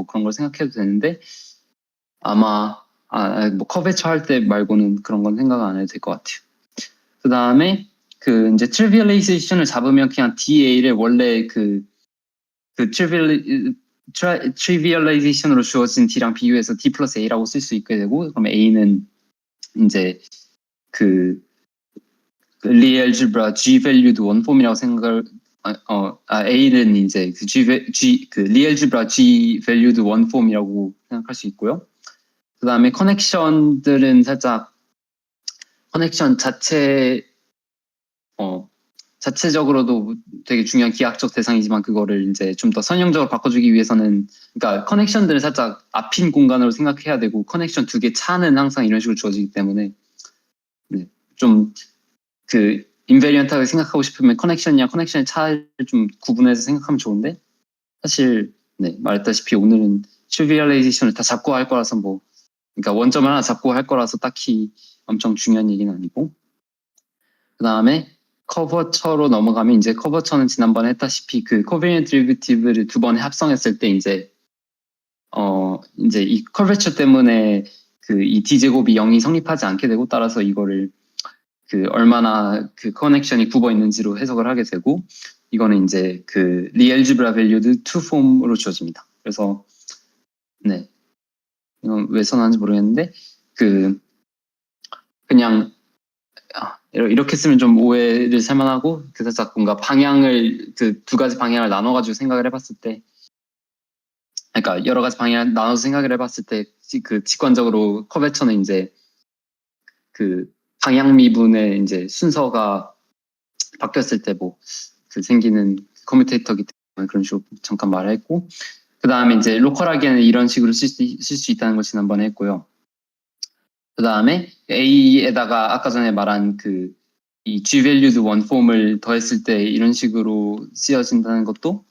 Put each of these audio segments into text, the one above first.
그런 걸 생각해도 되는데 아마 뭐 커베처 할 때 말고는 그런 건 생각 안 해도 될 것 같아요. 그 다음에 그 이제 트리비얼라이제이션을 잡으면 그냥 DA를 원래 그 트리비얼라이제이션으로 주어진 D랑 비교해서 D 플러스 A라고 쓸 수 있게 되고, 그럼 A는 이제 그 리얼지브라 G 밸류드 원폼이라고 생각을 A는 이제 그 리얼지브라 G 밸류드 원폼이라고 생각할 수 있고요. 그 다음에 커넥션들은 살짝 커넥션 자체적으로도 되게 중요한 기하학적 대상이지만 그거를 이제 좀 더 선형적으로 바꿔주기 위해서는, 그러니까 커넥션들을 살짝 앞인 공간으로 생각해야 되고 커넥션 두 개 차는 항상 이런 식으로 주어지기 때문에 좀 그 인베리언트하게 생각하고 싶으면 커넥션이랑 커넥션의 차를 좀 구분해서 생각하면 좋은데, 사실 말했다시피 오늘은 트리비얼라이제이션을 다 잡고 할 거라서 그러니까 원점을 하나 잡고 할 거라서 딱히 엄청 중요한 얘기는 아니고, 그 다음에 커버처로 넘어가면 이제 커버처는 지난번에 했다시피 그 코베리언트 데리비티브를 두 번 합성했을 때 이제 이 커버처 때문에 그 이 D제곱이 0이 성립하지 않게 되고, 따라서 이거를 그 얼마나 그 커넥션이 굽어 있는지로 해석을 하게 되고, 이거는 이제 그 리얼지브라 밸류드 2 폼으로 주어집니다. 그래서 이건 왜 선언하는지 모르겠는데 그냥 이렇게 쓰면 좀 오해를 살만하고, 살짝 뭔가 방향을 그 두 가지 방향을 나눠가지고 생각을 해봤을 때, 그러니까 여러 가지 방향을 나눠서 생각을 해봤을 때 그 직관적으로 커베처는 이제 그 방향 미분의 이제 순서가 바뀌었을 때 그 생기는 커뮤테이터기 때문에 그런 식으로 잠깐 말했고, 그 다음에 이제 로컬하게는 이런 식으로 쓸 수 있다는 걸 지난번에 했고요. 그 다음에 A에다가 아까 전에 말한 이 G valued 원폼을 더했을 때 이런 식으로 쓰여진다는 것도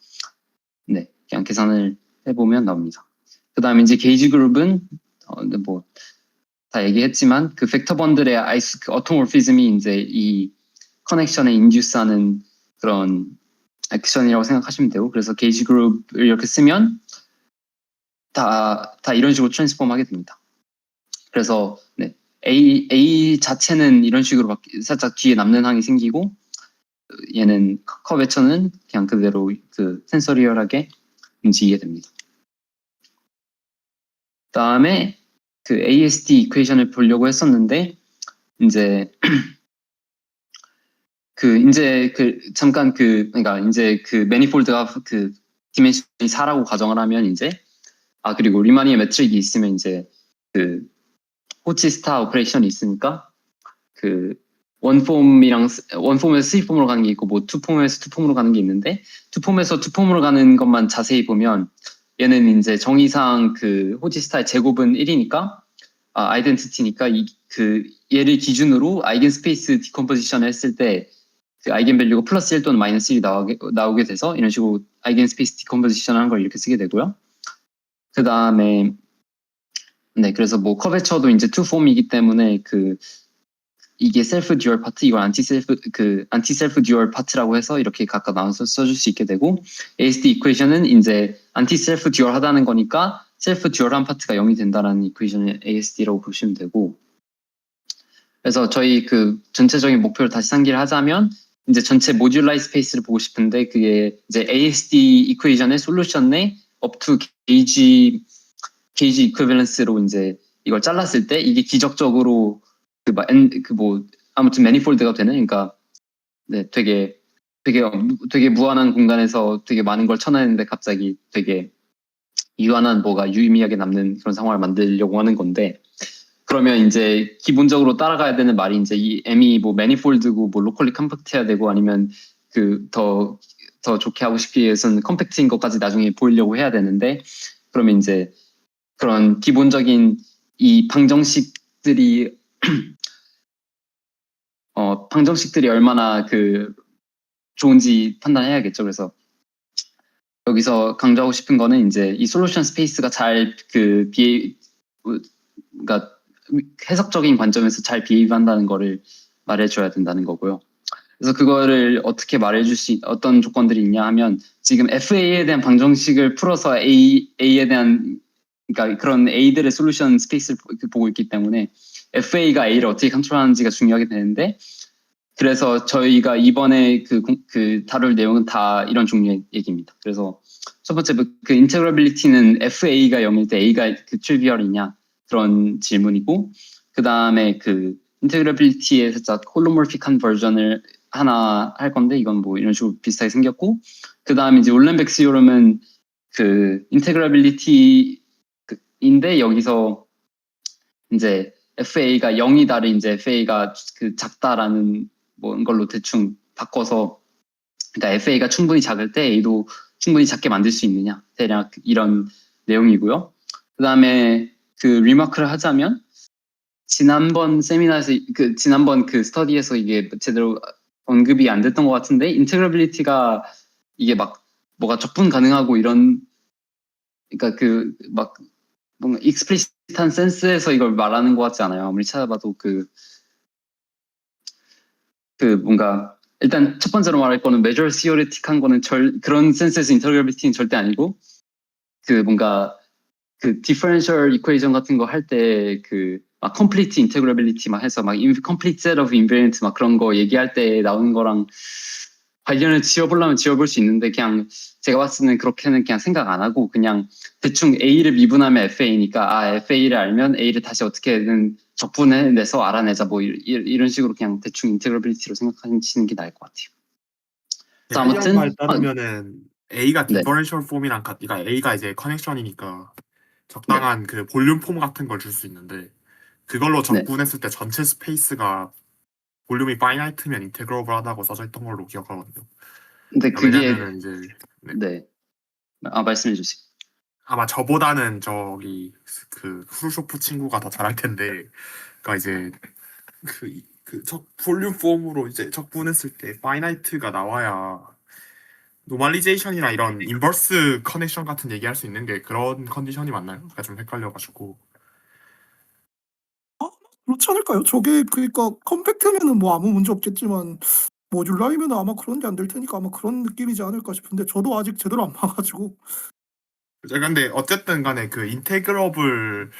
그냥 계산을 해보면 나옵니다. 그 다음에 이제 게이지 그룹은 다 얘기했지만 그 벡터 번들의 어토모피즘이 이제 이 커넥션에 인듀스하는 그런 액션이라고 생각하시면 되고, 그래서 게이지 그룹을 이렇게 쓰면 다 이런 식으로 트랜스폼 하게 됩니다. 그래서 A 자체는 이런 식으로 살짝 뒤에 남는 항이 생기고, 얘는 커베처는 그냥 그대로 그 센서리얼하게 움직이게 됩니다. 다음에 그 ASD 이퀘이션을 보려고 했었는데, 이제 잠깐 그러니까 이제 그 매니폴드가 그 디멘션이 4라고 가정을 하면 이제 그리고 리마니의 매트릭이 있으면 이제 그 호치 스타 오퍼레이션이 있으니까 그 원폼에서 3폼으로 가는 게 있고 투폼에서 2폼으로 가는 게 있는데, 투폼에서 2폼으로 가는 것만 자세히 보면 얘는 이제 정의상 그 호치 스타의 제곱은 1이니까 아이덴티티니까 얘를 기준으로 아이겐 스페이스 디컴포지션을 했을 때 그 아이겐 밸류가 플러스 1 또는 마이너스 1이 나오게 돼서 이런 식으로 아이겐 스페이스 디컴포지션 하는 걸 이렇게 쓰게 되고요. 그 다음에 그래서 커베처도 이제 투 폼이기 때문에 이게 셀프 듀얼 파트, 이걸 안티 셀프 듀얼 파트라고 해서 이렇게 각각 나눠서 써줄 수 있게 되고, ASD 이퀘이션은 이제 안티 셀프 듀얼 하다는 거니까 셀프 듀얼한 파트가 0이 된다라는 이퀘이션을 ASD라고 보시면 되고, 그래서 저희 그 전체적인 목표를 다시 상기를 하자면 이제 전체 모듈라이 스페이스를 보고 싶은데, 그게 이제 ASD 이퀘이션의 솔루션 내 up to 게이지 이퀴밸런스로 이제 이걸 잘랐을 때 이게 기적적으로 아무튼 매니폴드가 되는, 그러니까 되게 무한한 공간에서 되게 많은 걸 쳐내는데 갑자기 되게 유한한 뭐가 유의미하게 남는 그런 상황을 만들려고 하는 건데, 그러면 이제 기본적으로 따라가야 되는 말이 이제 이 M이 매니폴드고 로컬리 컴팩트해야 되고, 아니면 더 좋게 하고 싶기 위해서는 컴팩트인 것까지 나중에 보이려고 해야 되는데, 그러면 이제 그런 기본적인 이 방정식들이 얼마나 좋은지 판단해야겠죠. 그래서 여기서 강조하고 싶은 거는 이제 이 솔루션 스페이스가 잘 그러니까 해석적인 관점에서 잘 비헤이브 한다는 거를 말해줘야 된다는 거고요. 그래서 그거를 어떻게 말해줄 어떤 조건들이 있냐 하면 지금 FA에 대한 방정식을 풀어서 A에 대한 그러니까 그런 A들의 솔루션 스페이스를 보고 있기 때문에 FA가 A를 어떻게 컨트롤하는지가 중요하게 되는데 그래서 저희가 이번에 그 다룰 내용은 다 이런 종류의 얘기입니다. 그래서 첫 번째 그 인테그러빌리티는 FA가 0일 때 A가 그 트리비얼이냐 그런 질문이고 그 다음에 그 인테그러빌리티의 살짝 홀로모피크한 버전을 하나 할 건데 이건 뭐 이런 식으로 비슷하게 생겼고 그 다음에 이제 올렌백 시오름은 그 인테그러빌리티인데 여기서 이제 FA가 0이다를 이제 FA가 그 작다라는 뭐 걸로 대충 바꿔서 그러니까 FA가 충분히 작을 때 A도 충분히 작게 만들 수 있느냐 대략 이런 내용이고요. 그 다음에 그 리마크를 하자면 지난번 세미나에서 지난번 그 스터디에서 이게 제대로 언급이 안 됐던 것 같은데 인테그러빌리티가 이게 막 뭐가 적분 가능하고 이런 그러니까 그 막 뭔가 익스플리시트한 센스에서 이걸 말하는 것 같지 않아요. 아무리 찾아봐도 뭔가 일단 첫 번째로 말할 거는 메저럴 시오리틱한 거는 그런 센스에서 인테그러빌리티는 절대 아니고 그 뭔가 그 디퍼런셜 이퀘이션 같은 거 할 때 그 막 컴플리트 인테그러빌리티 막 해서 막 컴플리트 셋 오브 인베리언트 막 그런 거 얘기할 때 나오는 거랑 관련을 지어보려면 지어볼 수 있는데 그냥 제가 봤을 때는 그렇게는 그냥 생각 안 하고 그냥 대충 A를 미분하면 FA니까 FA를 알면 A를 다시 어떻게든 적분해내서 알아내자 뭐 이런 식으로 그냥 대충 인테그러빌리티로 생각하시는 게 나을 것 같아요. 그래서 헬리언 말 아무튼 따르면은 A가 네. 디퍼런셜 폼이랑 그러니까 A가 이제 커넥션이니까 네. 적당한 그 볼륨 폼 같은 걸 줄 수 있는데 그걸로 네. 적분했을 때 전체 스페이스가 볼륨이 파이나이트면 인테그러블하다고 써져 있던 걸로 기억하거든요. 근데 그러니까 그게 왜냐면은 이제 네. 네. 말씀해 주세요. 아마 저보다는 저기 그 후르쇼프 친구가 더 잘할 텐데, 그러니까 이제 볼륨 폼으로 이제 적분했을 때 파이나이트가 나와야 노멀리제이션이나 이런 인버스 커넥션 같은 얘기할 수 있는 게 그런 컨디션이 맞나요? 제가 좀 헷갈려가지고. 그렇지 않을까요? 저게 그러니까 컴팩트면은 뭐 아무 문제 없겠지만 모듈라이면 아마 그런 게 안 될 테니까 아마 그런 느낌이지 않을까 싶은데 저도 아직 제대로 안 봐가지고 근데 어쨌든 간에 그 인테그러블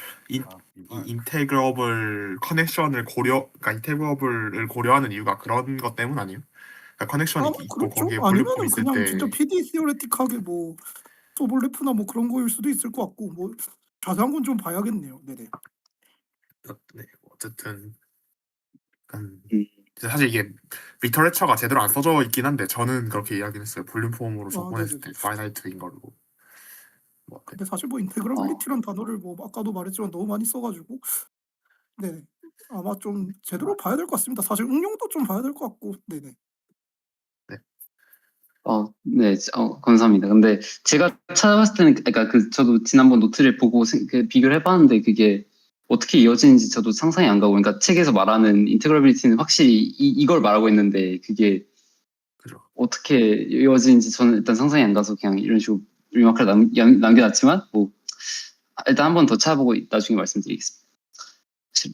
커넥션을 그러니까 인테그러블을 고려하는 이유가 그런 것 때문 아니에요? 그러니까 커넥션이 아마 있고 그렇죠. 거기에 볼륨폼 아니면은 있을 그냥 진짜 때 PD 시오레틱하게 뭐 소블레프나 뭐 그런 거일 수도 있을 것 같고 뭐 자세한 건 좀 봐야겠네요. 네네. 네, 어쨌든 약간 음. 사실 이게 리터레처가 제대로 안 써져 있긴 한데 저는 그렇게 이야기를 했어요. 볼륨폼으로 적분했을 네네네. 때 파이나이트인 걸로. 뭐, 네. 근데 사실 뭐 어, 인테그러빌리티란 단어를 뭐 아까도 말했지만 너무 많이 써가지고 네 아마 좀 제대로 봐야 될 것 같습니다. 사실 응용도 좀 봐야 될 것 같고 네네. 네, 감사합니다. 근데 제가 찾아봤을 때는, 그러니까 저도 지난번 노트를 보고 비교를 해봤는데 그게 어떻게 이어지는지 저도 상상이 안 가고, 그러니까 책에서 말하는 인테그러빌리티는 확실히 이걸 말하고 있는데 그게 그죠. 어떻게 이어지는지 저는 일단 상상이 안 가서 그냥 이런 식으로 리마크를 남겨놨지만, 뭐, 일단 한 번 더 찾아보고 나중에 말씀드리겠습니다.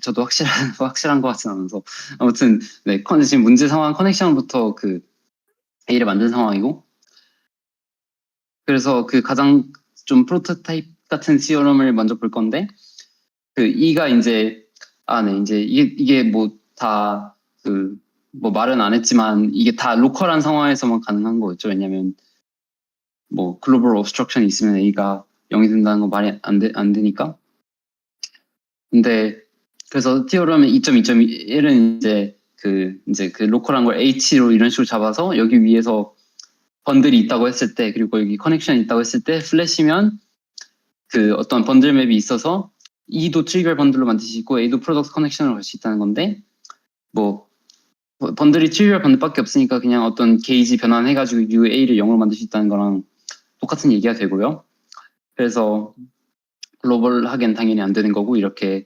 저도 확실한 것 같진 않아서. 아무튼, 네, 지금 문제 상황 커넥션부터 A를 만든 상황이고, 그래서 가장 좀 프로토타입 같은 시어럼을 먼저 볼 건데, E가 이제, 네, 이제 이게 뭐 다, 뭐 말은 안 했지만, 이게 다 로컬한 상황에서만 가능한 거겠죠. 왜냐면, 뭐, 글로벌 옵스트럭션이 있으면 A가 0이 된다는 거 말이 안 되니까. 근데, 그래서 티어럼은 2.2.1은 이제 그 로컬한 걸 H로 이런 식으로 잡아서 여기 위에서 번들이 있다고 했을 때, 그리고 여기 커넥션이 있다고 했을 때, 플래시면 어떤 번들 맵이 있어서 E도 트리거 번들로 만들 수 있고 A도 프로덕트 커넥션으로 갈 수 있다는 건데, 뭐 번들이 트리거 번들밖에 없으니까 그냥 어떤 게이지 변환해가지고 UA를 0으로 만들 수 있다는 거랑 똑같은 얘기가 되고요. 그래서 글로벌 하기엔 당연히 안 되는 거고 이렇게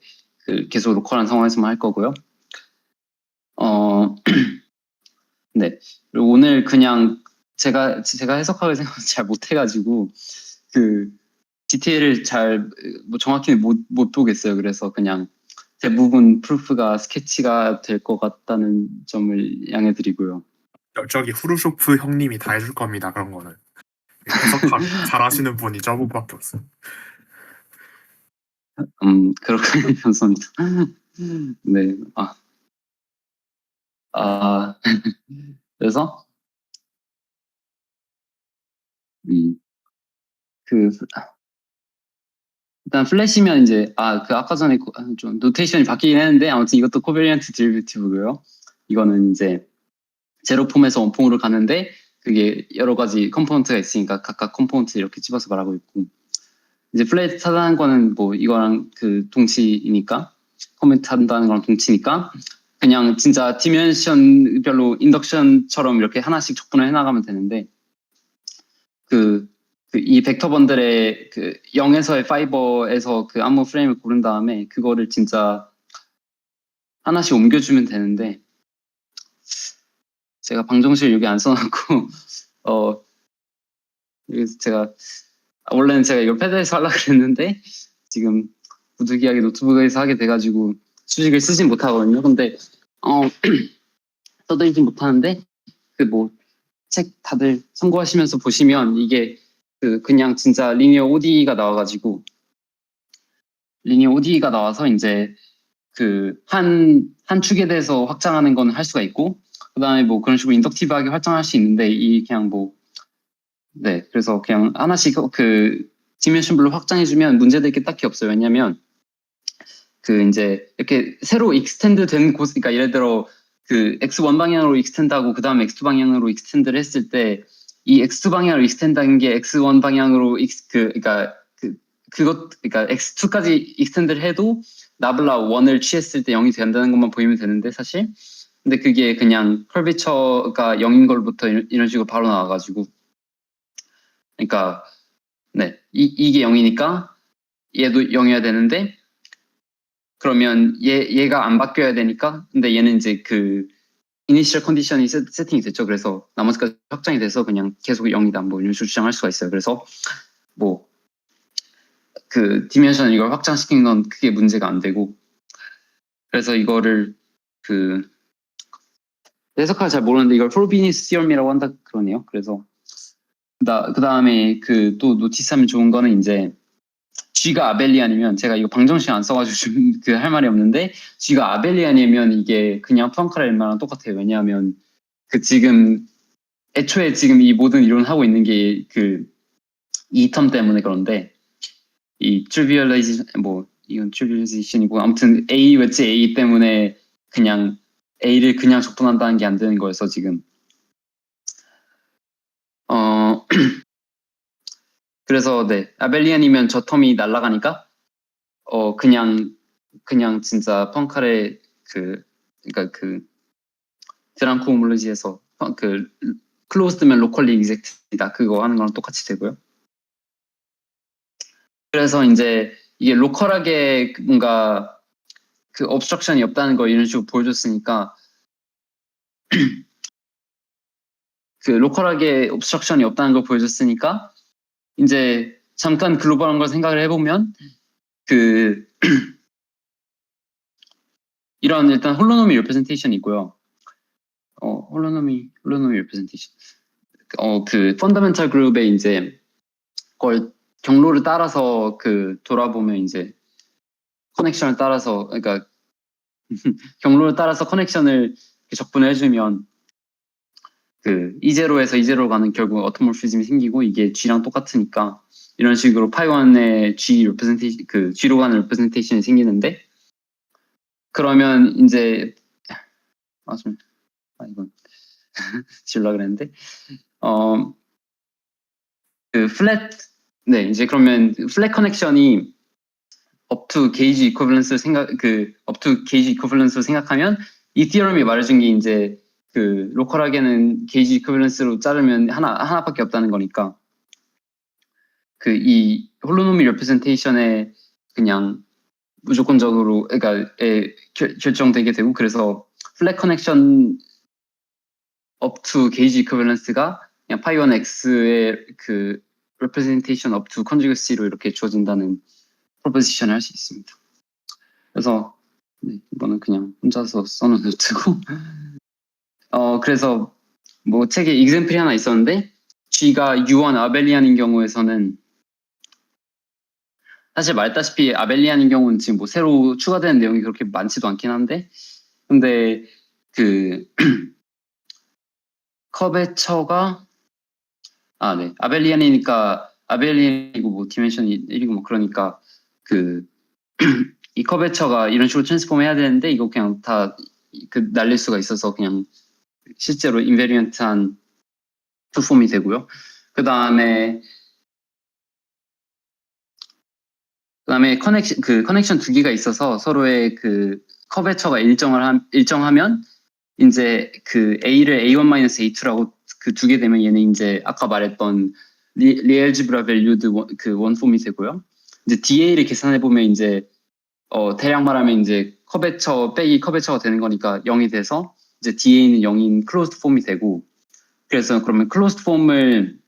계속 로컬한 상황에서만 할 거고요. 네. 그리고 오늘 그냥 제가 해석하게 생각 잘 못해가지고 디테일을 뭐 정확히 못 보겠어요. 그래서 그냥 대부분 프루프가 스케치가 될 것 같다는 점을 양해드리고요. 저기 후르쇼프 형님이 다 해줄 겁니다. 그런 거는 해석 잘하시는 분이 저분밖에 없어. 그렇게 감사합니다. 네, 그래서 그 일단 플래시면 이제 그 아까 전에 좀 노테이션이 바뀌긴 했는데 아무튼 이것도 코베리언트 디리베티브고요. 이거는 이제 제로 폼에서 원폼으로 가는데 그게 여러 가지 컴포넌트가 있으니까 각각 컴포넌트 이렇게 집어서 말하고 있고 이제 플레이트 타다는 거는 뭐 이거랑 그 동치이니까 코멘트 한다는 거랑 동치니까 그냥 진짜 디멘션별로 인덕션처럼 이렇게 하나씩 적분을 해나가면 되는데 이 벡터 번들의 그 0에서의 파이버에서 그 암호 프레임을 고른 다음에 그거를 진짜 하나씩 옮겨주면 되는데 제가 방정식을 여기 안 써놨고 여기서 제가 원래는 제가 이거 패드에서 하려고 그랬는데 지금 부득이하게 노트북에서 하게 돼가지고 수식을 쓰진 못하거든요. 근데 써드리진 못하는데 그 뭐 책 다들 참고하시면서 보시면 이게 그냥 진짜 리니어 ODE가 나와가지고 리니어 ODE가 나와서 이제 한 축에 대해서 확장하는 건 할 수가 있고 그 다음에 뭐 그런 식으로 인덕티브하게 확장할 수 있는데 이 그냥 네 그래서 그냥 하나씩 디멘션별로 확장해주면 문제될 게 딱히 없어요. 왜냐면 이제 이렇게 새로 익스텐드 된 곳, 그러니까 예를 들어 X1 방향으로 익스텐드하고 그 다음에 X2 방향으로 익스텐드를 했을 때 이 X2 방향으로 익스텐드한 게 X1 방향으로 그러니까 X2까지 익스텐드를 해도 나블라 1을 취했을 때 0이 된다는 것만 보이면 되는데 사실 근데 그게 그냥 커비처가 0인 걸부터 이런 식으로 바로 나와가지고 그러니까 네 이게 0이니까 얘도 0이어야 되는데 그러면 얘가 안 바뀌어야 되니까 근데 얘는 이제 이니셜 컨디션이 세팅이 됐죠. 그래서 나머지까지 확장이 돼서 그냥 계속 0이다 뭐 이런 식으로 주장할 수가 있어요. 그래서 뭐 디멘션 이걸 확장시킨 건 크게 문제가 안 되고 그래서 이거를 해석할 잘 모르는데 이걸 프로비니스 시엄이라고 한다 그러네요. 그래서 그 다음에 또 노티스하면 좋은 거는 이제 G가 아벨리안이면 제가 이거 방정식 안 써가지고 할 말이 없는데 G가 아벨리안이면 이게 그냥 푸앙카렐마랑 똑같아요. 왜냐하면 지금 애초에 지금 이 모든 이론을 하고 있는 게 이 텀 때문에 그런데 이 트리비얼라이제이션 이건 트리비얼라이제이션이고 아무튼 A 웨지 A 때문에 그냥 A를 그냥 적분한다는 게 안 되는 거여서 지금 그래서 네 아벨리안이면 저 텀이 날아가니까 그냥 진짜 펑칼의 그러니까 드랑코 홈롤로지에서 클로즈드면 로컬리 익젝트이다 그거 하는 거랑 똑같이 되고요. 그래서 이제 이게 로컬하게 뭔가 obstruction이 없다는 걸 이런 식으로 보여줬으니까 로컬하게 obstruction이 없다는 걸 보여줬으니까 이제 잠깐 글로벌한 걸 생각을 해보면 이런 일단 홀로노미 리프레젠테이션이 있고요. 홀로노미 리프레젠테이션 펀더멘탈 그룹의 이제 그걸 경로를 따라서 돌아보면 이제 커넥션을 따라서 그러니까 경로를 따라서 커넥션을 적분을 해주면 E0에서 E0로 가는 결국 어토모피즘이 생기고 이게 G랑 똑같으니까 이런 식으로 파이1의 G 리프레젠테이션 G로 가는 리프레젠테이션이 생기는데 그러면 이제 이건 지우려고 그랬는데 플랫 네 이제 그러면 플랫 커넥션이 up to gauge equivalence를 생각하면 이 티어럼이 말해준 게 이제 로컬하게는 gauge equivalence로 자르면 하나밖에 없다는 거니까 이 홀로노미 레프레젠테이션에 그냥 무조건적으로 그러니까 결정되게 되고 그래서 플랫 커넥션 up to gauge equivalence가 그냥 파이1 x의 representation up to conjugacy로 이렇게 주어진다는 프로포지션을 할 수 있습니다. 그래서 네, 이거는 그냥 혼자서 써놓은 노트고 그래서 뭐 책에 example이 하나 있었는데 G가 U1 아벨리안인 경우에서는 사실 말했다시피 아벨리안인 경우는 지금 뭐 새로 추가되는 내용이 그렇게 많지도 않긴 한데 근데 그 커베처가 네 아벨리안이니까 아벨리안이고 뭐 디멘션이 1이고 뭐 그러니까 그 이 커베처가 이런 식으로 트랜스폼 해야 되는데 이거 그냥 다 그 날릴 수가 있어서 그냥 실제로 인베리언트한 투폼이 되고요. 그 다음에 커넥션 두 개가 있어서 서로의 그 커베처가 일정하면 이제 그 A를 A1-A2라고 그 두 개 되면 얘는 이제 아까 말했던 리엘지브라 밸류드 그 원폼이 되고요. 이제 DA를 계산해 보면 이제 대략 말하면 이제 커베처 빼기 커베처가 되는 거니까 0이 돼서 이제 DA는 0인 클로즈드 폼이 되고 그래서 그러면 클로즈드 폼을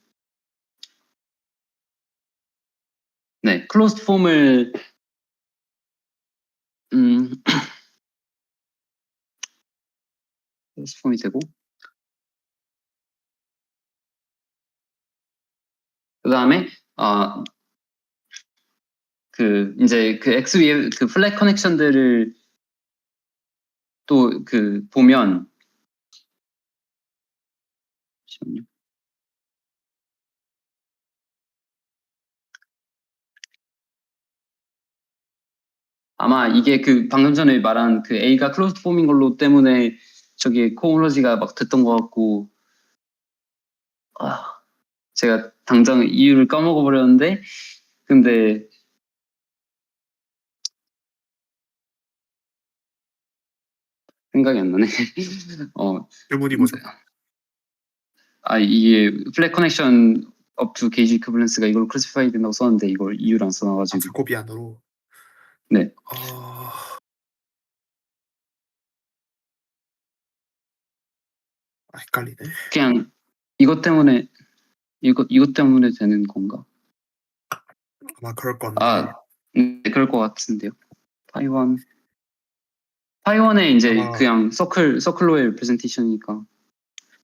클로즈드 폼을 클로즈드 폼이 되고 그 다음에 그 이제 그 X 위에 그 플랫 커넥션들을 또 그 보면 잠시만요. 아마 이게 그 방금 전에 말한 그 A가 클로즈드 폼인 걸로 때문에 저기 코홈러지가 막 됐던 것 같고 제가 당장 이유를 까먹어 버렸는데 근데 생각이 안 나네. 질문이 뭐죠? 이게 플랫 커넥션 up to gauge equivalence가 이걸 클래시파이 된다고 썼는데 이걸 이유를 안 써놔가지고 자코비안으로. 네. 헷갈리네. 그냥 이것 때문에 되는 건가? 아마 그럴 건데. 네, 그럴 것 같은데요. 파이원의 이제 그냥 서클로의 리프레젠테이션이니까.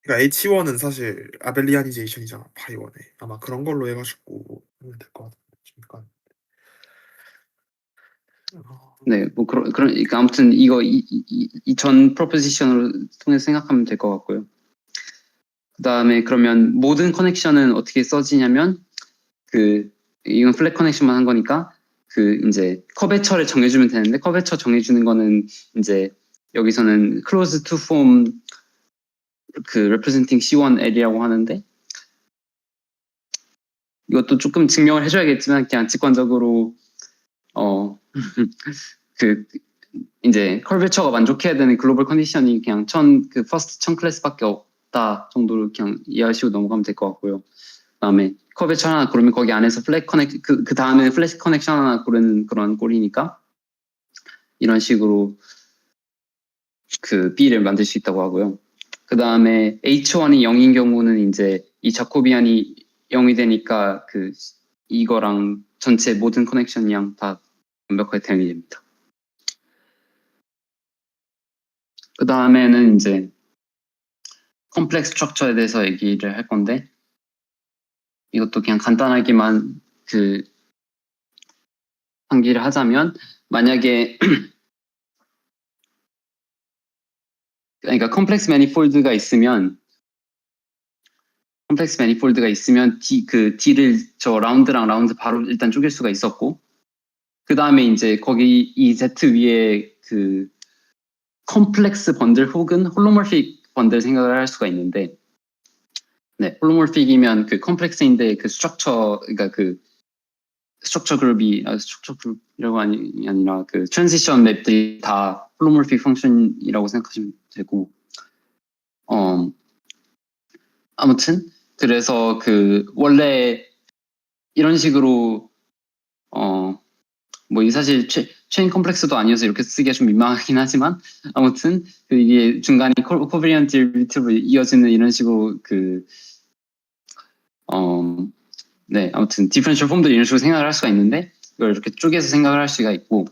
그러니까 H1은 사실 아벨리아니제이션이잖아. 파이원에. 아마 그런 걸로 해가지고 하면 될 것 같으니까. 네, 뭐 그러니까 아무튼 이거 이 전 프로포지션으로 통해서 생각하면 될 것 같고요. 그 다음에 그러면 모든 커넥션은 어떻게 써지냐면 이건 플랫 커넥션만 한 거니까 그 이제 커베처를 정해주면 되는데 커베처 정해주는 거는 이제 여기서는 close to form 그 representing C1L이라고 하는데 이것도 조금 증명을 해줘야겠지만 그냥 직관적으로 그 이제 커베처가 만족해야 되는 글로벌 컨디션이 그냥 그 퍼스트 1000 클래스밖에 없다 정도로 그냥 이해하시고 넘어가면 될 것 같고요. 그다음에 커베처 하나 고르면 거기 안에서 그 다음에 플래시 커넥션 하나 고르는 그런 꼴이니까 이런 식으로 그 B를 만들 수 있다고 하고요. 그 다음에 H1이 0인 경우는 이제 이 자코비안이 0이 되니까 이거랑 전체 모든 커넥션이랑 다 완벽하게 대응이 됩니다. 그 다음에는 이제 컴플렉스 스트럭처에 대해서 얘기를 할 건데 이것도 그냥 간단하게만 상기를 하자면 만약에 그러니까 컴플렉스 매니폴드가 있으면 D를 저 라운드랑 라운드 바로 일단 쪼갤 수가 있었고 그 다음에 이제 거기 이 Z 위에 그 컴플렉스 번들 혹은 홀로모픽 번들 생각을 할 수가 있는데 홀로모픽이면 그 컴플렉스인데 그 스트럭처 그러니까 그 스트럭처 그룹이라고 아니라 그 트랜지션 맵들이 다 홀로모픽 펑션이라고 생각하시면 되고 아무튼 그래서 원래 이런 식으로 뭐 사실 체인 컴플렉스도 아니어서 이렇게 쓰기가 좀 민망하긴 하지만 아무튼 이게 중간에 코비리언트 데리베이티브로 이어지는 이런 식으로 아무튼 디퍼런셜 폼도 이런 식으로 생각을 할 수가 있는데 이걸 이렇게 쪼개서 생각을 할 수가 있고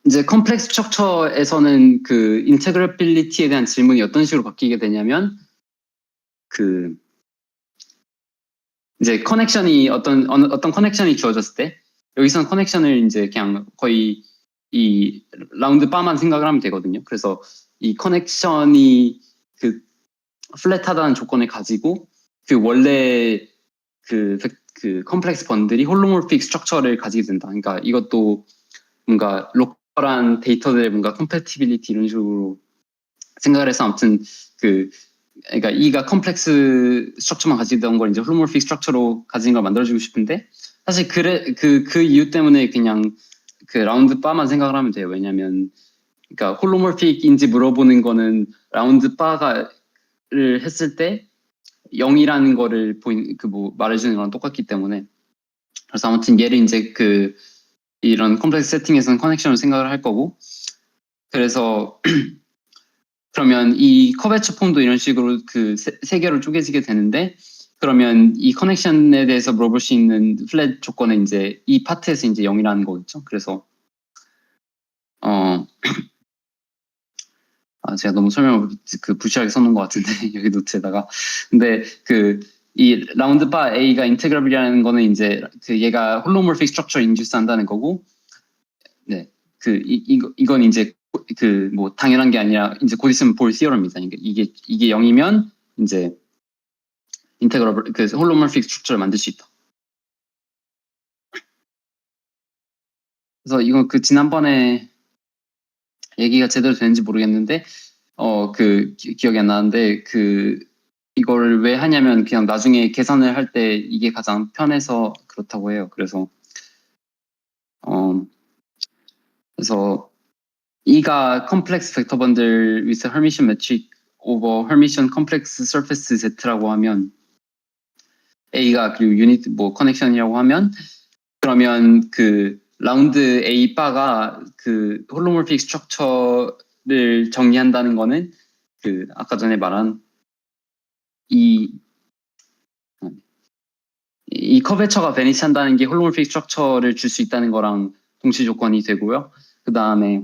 이제 컴플렉스 스트럭처에서는 그 인테그러빌리티에 대한 질문이 어떤 식으로 바뀌게 되냐면 그 이제 커넥션이 어떤 커넥션이 주어졌을 때 여기서는 커넥션을 이제 그냥 거의 이 라운드 바만 생각을 하면 되거든요. 그래서 이 커넥션이 그 플랫하다는 조건을 가지고 그 원래 그 컴플렉스 번들이 홀로모픽 스트럭처를 가지게 된다. 그러니까 이것도 뭔가 로컬한 데이터들의 뭔가 컴패티빌리티 이런 식으로 생각을 해서 아무튼 그러니까 E가 컴플렉스 스트럭처만 가지던 걸 이제 홀로모픽 스트럭처로 가진 걸 만들어주고 싶은데 사실 그 이유 때문에 그냥 그 라운드 바만 생각을 하면 돼요. 왜냐면 그러니까 홀로모픽인지 물어보는 거는 라운드 바를 했을 때 0이라는 거를 말해주는 거랑 똑같기 때문에 그래서 아무튼 얘를 이제 이런 컴플렉스 세팅에서는 커넥션을 생각을 할 거고 그래서 그러면 이 커베처 폼도 이런 식으로 세 개로 쪼개지게 되는데 그러면 이 커넥션에 대해서 물어볼 수 있는 플랫 조건은 이제 이 파트에서 이제 0이라는 거겠죠. 그래서 제가 너무 설명을 부실하게 써놓은 것 같은데 여기 노트에다가 근데 이 라운드 바 A가 인테그러블이라는 거는 이제 얘가 홀로모픽 스트럭처 인듀스 한다는 거고 네 이건 이제 뭐 당연한 게 아니라 이제 곧 있으면 볼 시어럼입니다. 그러니까 이게 0이면 이제 인테그러블 홀로모픽 스트럭처를 만들 수 있다. 그래서 이건 지난번에 얘기가 제대로 되는지 모르겠는데 기억이 안 나는데 이걸 왜 하냐면 그냥 나중에 계산을 할 때 이게 가장 편해서 그렇다고 해요. 그래서 E가 컴플렉스 벡터 번들 with Hermitian metric over Hermitian complex surface Z라고 하면 A가 그리고 유닛 뭐 커넥션이라고 하면 그러면 라운드 A 바가 홀로모픽 스트럭처를 정리한다는 거는 아까 전에 말한 이 커베처가 베니시 한다는 게 홀로모픽 스트럭처를 줄 수 있다는 거랑 동시 조건이 되고요. 그 다음에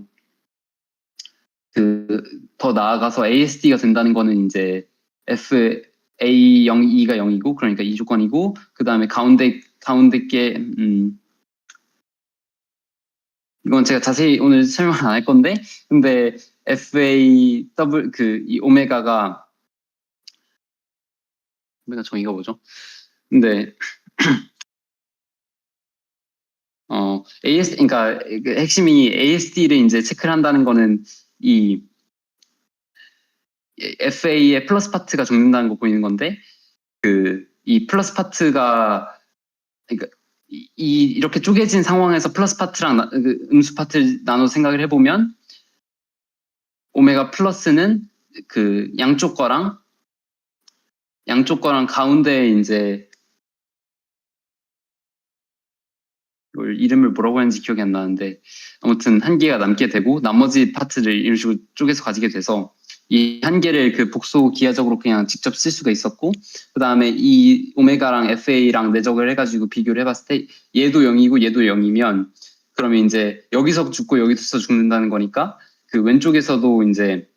더 나아가서 ASD가 된다는 거는 이제 FA02가 0이고 그러니까 이 조건이고 그 다음에 가운데 게 이건 제가 자세히 오늘 설명 안 할 건데 근데 이 오메가 정의가 뭐죠? 근데 그러니까 핵심이 ASD를 이제 체크를 한다는 거는 이 FA의 플러스 파트가 적는다는 거 보이는 건데 이 플러스 파트가 그러니까 이렇게 쪼개진 상황에서 플러스 파트랑 음수 파트를 나눠 생각을 해보면 오메가 플러스는 양쪽 거랑 가운데 이제 이름을 뭐라고 하는지 기억이 안 나는데 아무튼 한 개가 남게 되고 나머지 파트를 이런 식으로 쪼개서 가지게 돼서 이 한 개를 복소 기하적으로 그냥 직접 쓸 수가 있었고 그 다음에 이 오메가랑 FA랑 내적을 해가지고 비교를 해봤을 때 얘도 0이고 얘도 0이면 그러면 이제 여기서 죽고 여기서 죽는다는 거니까 왼쪽에서도 이제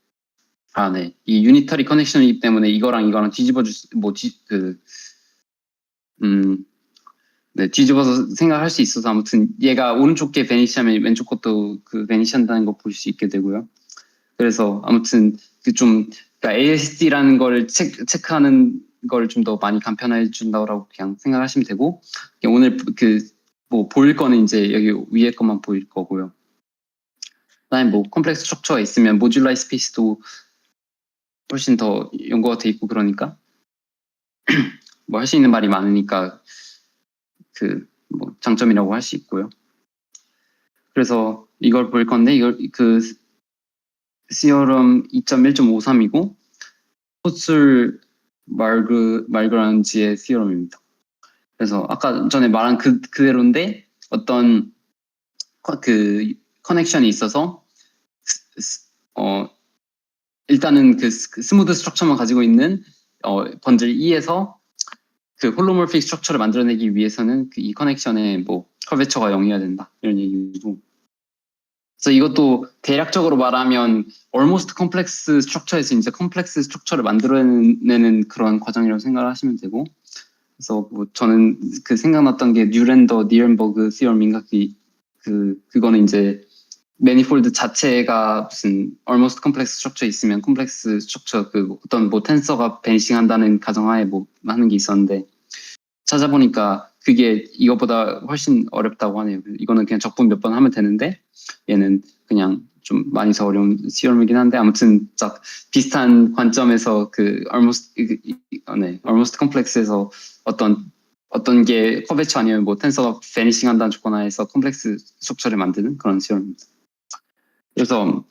이 유니터리 커넥션이기 때문에 이거랑 뒤집어 뒤집어서 생각할 수 있어서 아무튼 얘가 오른쪽 게 베니시하면 왼쪽 것도 베니시한다는 거 볼 수 있게 되고요. 그래서 아무튼 그러니까 ASD라는 걸 체크하는 걸 좀 더 많이 간편해 준다고 그냥 생각하시면 되고 오늘 뭐 보일 거는 이제 여기 위에 것만 보일 거고요. 그다음에 뭐 컴플렉스 스트럭처가 있으면 모듈라이 스페이스도 훨씬 더 연구가 돼 있고 그러니까 뭐 할 수 있는 말이 많으니까 뭐 장점이라고 할 수 있고요. 그래서 이걸 볼 건데 이걸 시어럼 2.1.53이고 호술 말그란지의 시어럼입니다. 그래서 아까 전에 말한 그대로인데 어떤 커넥션이 있어서 일단은 스무드 스트럭처만 가지고 있는 번들 E에서 홀로모픽 스트럭처를 만들어내기 위해서는 이 커넥션에 뭐 커베처가 0이어야 된다 이런 얘기고 그래서 이것도 대략적으로 말하면 almost complex structure에서 이제 complex structure를 만들어내는 그런 과정이라고 생각을 하시면 되고, 그래서 뭐 저는 그 생각났던 게 뉴렌더 니른버그 theorem인가 그거는 이제 매니폴드 자체가 무슨 almost complex structure 있으면 complex structure 그 어떤 뭐 텐서가 베니싱한다는 가정하에 뭐 하는 게 있었는데 찾아보니까 그게 이거보다 훨씬 어렵다고 하네요. 이거는 그냥 적분 몇 번 하면 되는데 얘는 그냥 좀 많이 더 어려운 시험이긴 한데 아무튼 딱 비슷한 관점에서 그 almost complex에서 어떤 게 커베처 아니면 뭐 텐서가 베니싱 한다는 조건하에서 컴플렉스 스트럭처를 만드는 그런 시험입니다. 그래서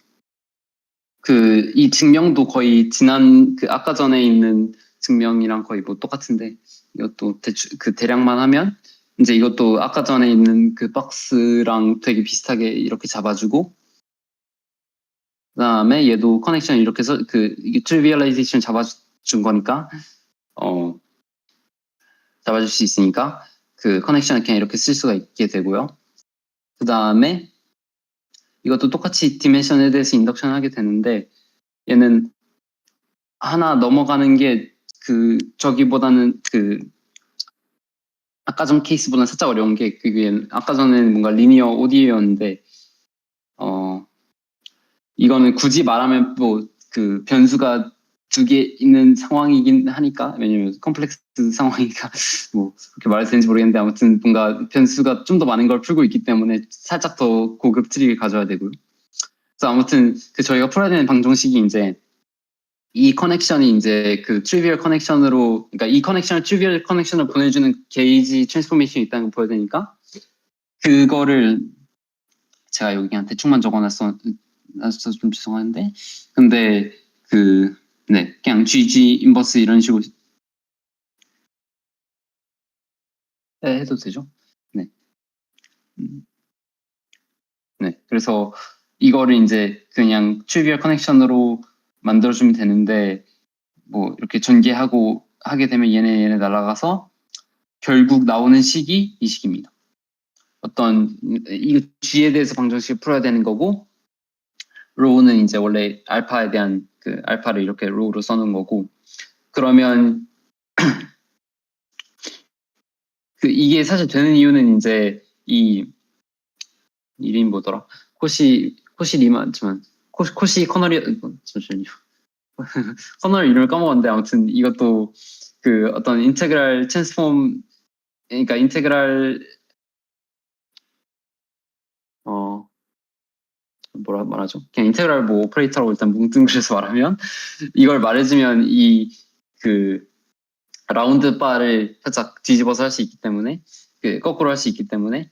그 이 증명도 거의 지난 그 아까 전에 있는 증명이랑 거의 뭐 똑같은데 이것도 대략만 하면 이제 이것도 아까 전에 있는 그 박스랑 되게 비슷하게 이렇게 잡아주고 그다음에 얘도 커넥션 이렇게 해서 이게 트리비얼라이제이션 잡아준 거니까 잡아줄 수 있으니까 그 커넥션을 그냥 이렇게 쓸 수가 있게 되고요. 그다음에 이것도 똑같이 디멘션에 대해서 인덕션 하게 되는데 얘는 하나 넘어가는 게 저기보다는 아까 전 케이스보다는 살짝 어려운 게 그게 아까 전에는 뭔가 리니어 오디오였는데 이거는 굳이 말하면 뭐 그 변수가 2개 있는 상황이긴 하니까 왜냐면 컴플렉스 상황이니까 뭐 그렇게 말해도 되는지 모르겠는데 아무튼 뭔가 변수가 좀 더 많은 걸 풀고 있기 때문에 살짝 더 고급 트릭을 가져야 되고요. 그래서 아무튼 저희가 풀어야 되는 방정식이 이제 이 커넥션이 이제 그 트리비얼 커넥션으로 그러니까 이 커넥션을 트리비얼 커넥션을 보내주는 게이지 트랜스포메이션이 있다는 걸 보여야 되니까 그거를 제가 여기 그냥 대충만 적어놨어 좀 죄송한데 근데 네 그냥 GG 인버스 이런 식으로 해도 되죠? 네. 네. 그래서 이거를 이제 그냥 트리비얼 커넥션으로 만들어주면 되는데 뭐 이렇게 전개하고 하게 되면 얘네 날아가서 결국 나오는 식이 이 식입니다. 이 G에 대해서 방정식을 풀어야 되는 거고 로우는 이제 원래 알파에 대한 알파를 이렇게 로우로 써놓은 거고 그러면 이게 사실 되는 이유는 이제 이름이 뭐더라? 코시 리만지만 코시 커널이 잠시만요. 커널 이름을 까먹었는데 아무튼 이것도 어떤 인테그랄 트랜스폼 그러니까 인테그랄 뭐라 말하죠? 그냥 인테그랄 뭐 오퍼레이터라고 일단 뭉뚱그려서 말하면 이걸 말해주면 라운드 바를 살짝 뒤집어서 할 수 있기 때문에 거꾸로 할 수 있기 때문에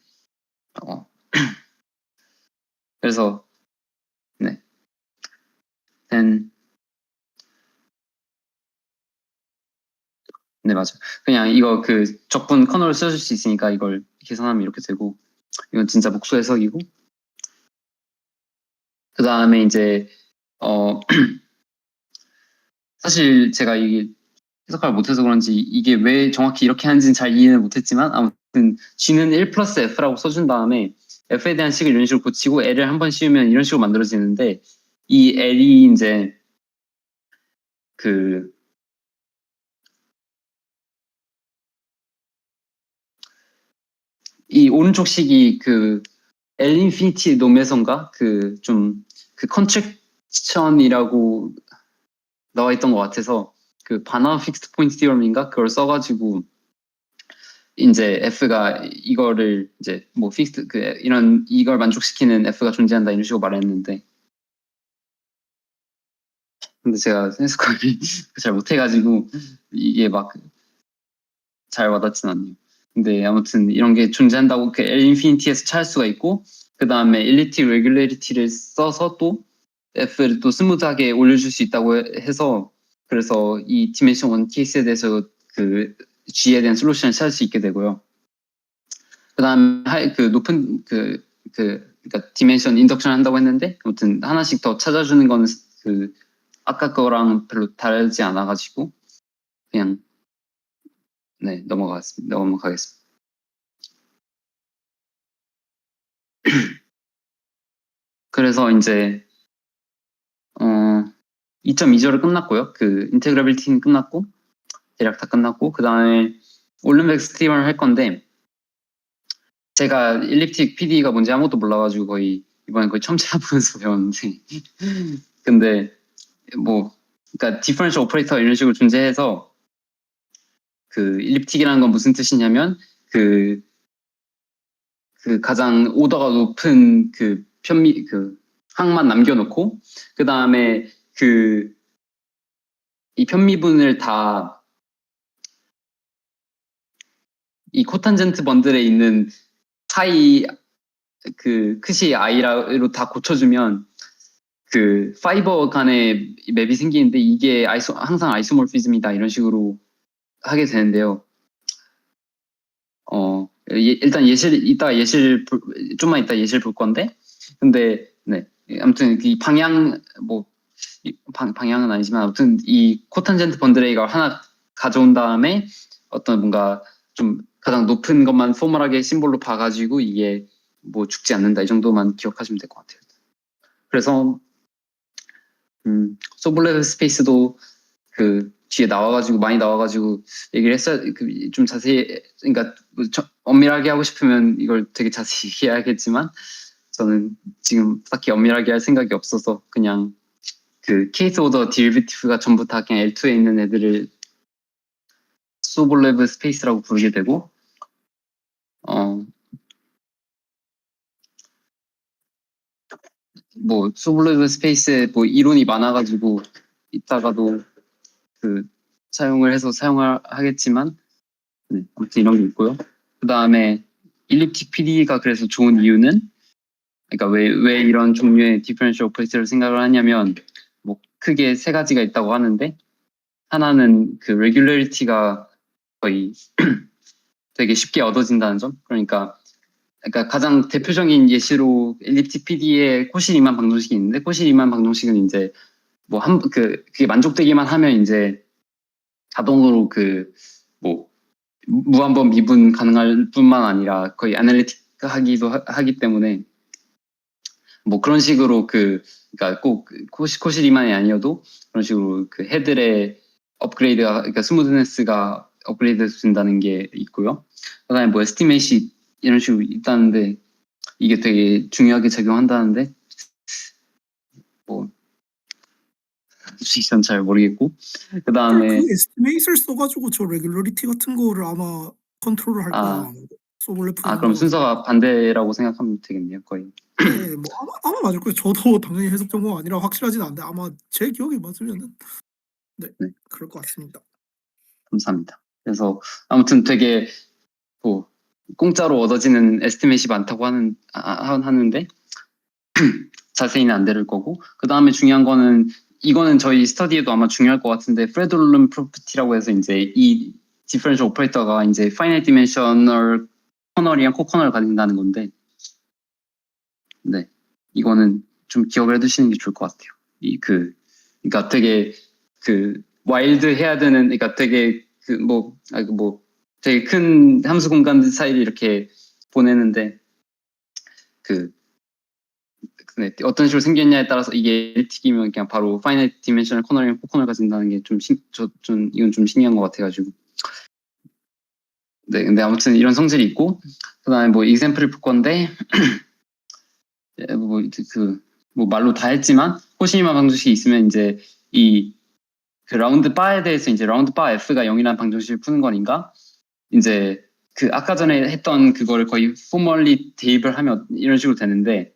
그래서 네. 네 맞아. 그냥 이거 적분 커널을 써줄 수 있으니까 이걸 계산하면 이렇게 되고 이건 진짜 복수 해석이고 그 다음에 이제 사실 제가 이게 해석을 못해서 그런지 이게 왜 정확히 이렇게 하는지는 잘 이해는 못했지만 아무튼 G는 1 플러스 F라고 써준 다음에 F에 대한 식을 이런 식으로 고치고 L을 한 번 씌우면 이런 식으로 만들어지는데 이 L이 이제 이 오른쪽 식이 L 인피니티 노메선가 컨트랙션이라고 나와 있던 것 같아서 바나 픽스드 포인트 디어럼인가 그걸 써가지고 이제 F가 이거를 이제 뭐 픽스드 이걸 만족시키는 F가 존재한다 이런 식으로 말했는데 근데 제가 해석을 잘 못해가지고 이게 막 잘 와닿진 않네요. 근데 아무튼 이런 게 존재한다고 L 인피니티에서 찾을 수가 있고 그 다음에 일리티 레귤레리티를 써서 또 F를 또 스무드하게 올려줄 수 있다고 해서 그래서 이 디멘션 1 케이스에 대해서 G에 대한 솔루션을 찾을 수 있게 되고요. 그 다음에 높은 그러니까 디멘션 인덕션 한다고 했는데 아무튼 하나씩 더 찾아주는 거는 아까 거랑 별로 다르지 않아가지고 그냥 네 넘어가겠습니다. 그래서 이제 2.2절을 끝났고요. 그 인테그라빌티는 끝났고 대략 다 끝났고 그 다음에 올림픽 스팀을 할 건데 제가 일립틱 PD가 뭔지 아무것도 몰라가지고 거의 이번에 거의 처음 찾아보면서 배웠는데 근데 뭐 그러니까 디퍼런셜 오퍼레이터 이런 식으로 존재해서 그 일립틱이라는 건 무슨 뜻이냐면 그 가장 오더가 높은 그 편미 그 항만 남겨놓고 그 다음에 이 편미분을 다 이 코탄젠트 번들에 있는 파이 그 크시 i로 다 고쳐주면 그 파이버 간의 맵이 생기는데 이게 항상 아이소모피즘이다 이런 식으로 하게 되는데요. 일단 좀만 이따 예시를 볼 건데 근데 네 아무튼 이 방향 뭐 방향은 아니지만 아무튼 이 코탄젠트 번드레이가 하나 가져온 다음에 어떤 뭔가 좀 가장 높은 것만 포멀하게 심볼로 봐가지고 이게 뭐 죽지 않는다 이 정도만 기억하시면 될 것 같아요. 그래서 소블레드 스페이스도 그 뒤에 많이 나와가지고 얘기를 했어야 좀 자세히 그러니까 엄밀하게 하고 싶으면 이걸 되게 자세히 얘기해야겠지만 저는 지금 딱히 엄밀하게 할 생각이 없어서 그냥 그 케이스 오더 디리비티브가 전부 다 그냥 L2에 있는 애들을 소블레드 스페이스라고 부르게 되고 뭐 소블레드 스페이스에 뭐 이론이 많아가지고 이따가도 그 사용을 해서 하겠지만 네, 아무튼 이런 게 있고요. 그 다음에 일립틱 PD가 그래서 좋은 이유는 그러니까 왜 이런 종류의 디퍼런셜 오퍼레이터를 생각을 하냐면 뭐 크게 세 가지가 있다고 하는데 하나는 그 레귤러리티가 거의 되게 쉽게 얻어진다는 점. 그러니까 가장 대표적인 예시로 엘립틱 PD의 코실 2만 방정식이 있는데 코실 2만 방정식은 이제 뭐 그게 만족되기만 하면 이제 자동으로 뭐 무한번 미분 가능할 뿐만 아니라 거의 애널리틱 하기 때문에 뭐 그런 식으로 그러니까 꼭 코실 2만이 아니어도 그런 식으로 그 헤드의 업그레이드가 그러니까 스무드네스가 업그레이드 된다는 게 있고요. 그다음에 뭐 에스티메이시 이런 식으로 있다는데 이게 되게 중요하게 작용한다는데 뭐 이건 잘 모르겠고 그 다음에 그 에스티메이트를 써가지고 저 레귤러리티 같은 거를 아마 컨트롤을 할 거예요. 아마. 소블레 푸는 그럼 거. 순서가 반대라고 생각하면 되겠네요, 거의. 네, 뭐 아마 맞을 거예요. 저도 당연히 해석 정보가 아니라 확실하진 않은데 아마 제 기억에 맞으면은 네. 그럴 것 같습니다. 감사합니다. 그래서 아무튼 되게 뭐 공짜로 얻어지는 에스티메이시 많다고 하는데 자세히는 안 들을 거고 그 다음에 중요한 거는 이거는 저희 스터디에도 아마 중요할 것 같은데 프레돌름 프로퍼티라고 해서 이제 이 디퍼런셜 오퍼레이터가 이제 파이나이트 디멘셔널 코너리랑 코코너를 가진다는 건데 네 이거는 좀 기억을 해두시는 게 좋을 것 같아요. 그러니까 되게 와일드 해야 되는 그러니까 되게 되게 큰 함수 공간 사이를 이렇게 보내는데 네, 어떤 식으로 생겼냐에 따라서 이게 1틱이면 그냥 바로 파이나이트 디멘셔널 코너링 코코너를 가진다는 게 이건 좀 신기한 것 같아가지고 네 근데 아무튼 이런 성질이 있고 그 다음에 뭐 example을 볼 건데 뭐 말로 다 했지만 호시니마 방정식이 있으면 이제 그 라운드 바에 대해서 이제 라운드 바 F가 0이라는 방정식을 푸는 거니까 이제 아까 전에 했던 그거를 거의 포멀리 대입을 하면 이런 식으로 되는데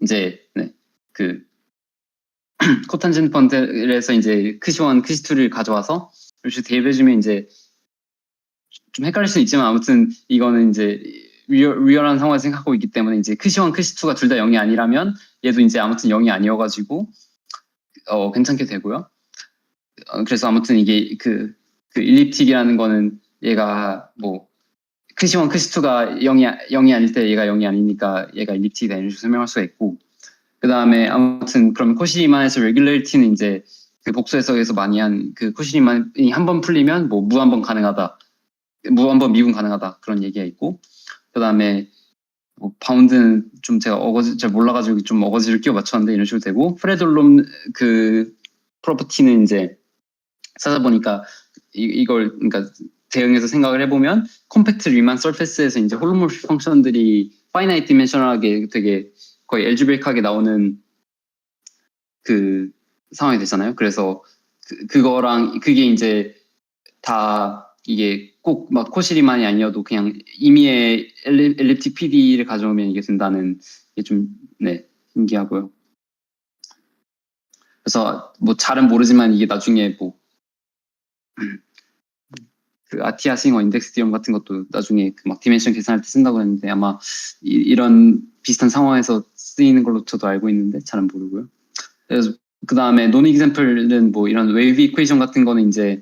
이제 코탄젠트 번들에서 이제 크시1, 크시2를 가져와서 이렇게 대입해주면 이제 좀 헷갈릴 수 있지만 아무튼 이거는 이제 리얼한 상황을 생각하고 있기 때문에 이제 크시1, 크시2가 둘 다 0이 아니라면 얘도 이제 아무튼 0이 아니어가지고 괜찮게 되고요. 그래서 아무튼 이게 그 일립틱이라는 거는 얘가 뭐 크시1, 크시2가 0이 아닐 때 얘가 0이 아니니까 얘가 일립틱이다 이런 식으로 설명할 수가 있고 그 다음에 아무튼 그럼 코시리만에서 레귤러리티는 이제 그 복수 해석에서 많이 한 코시리만이 한 번 풀리면 뭐 무한번 미분 가능하다 그런 얘기가 있고 그 다음에 뭐 바운드는 좀 제가 잘 몰라가지고 좀 어거지를 끼워 맞췄는데 이런 식으로 되고 프레돌롬 그 프로퍼티는 이제 찾아보니까 이걸 그러니까 대응해서 생각을 해보면 컴팩트 리만 서페스에서 이제 홀로모르픽 펑션들이 파이나이트 디멘셔널하게 되게 거의 엘지브레이크하게 나오는 그 상황이 되잖아요. 그래서 그거랑 그게 이제 다 이게 꼭 막 코시리만이 아니어도 그냥 임의의 엘립틱 PD를 가져오면 이게 된다는 게 좀 네, 신기하고요. 그래서 뭐 잘은 모르지만 이게 나중에 뭐 그 아티아 싱어 인덱스 디엄 같은 것도 나중에 그 막 디멘션 계산할 때 쓴다고 했는데 아마 이런 비슷한 상황에서 쓰이는 걸로 저도 알고 있는데 잘은 모르고요. 그래서 그 다음에 논 이그샘플은 뭐 이런 웨이브 이퀘이션 같은 거는 이제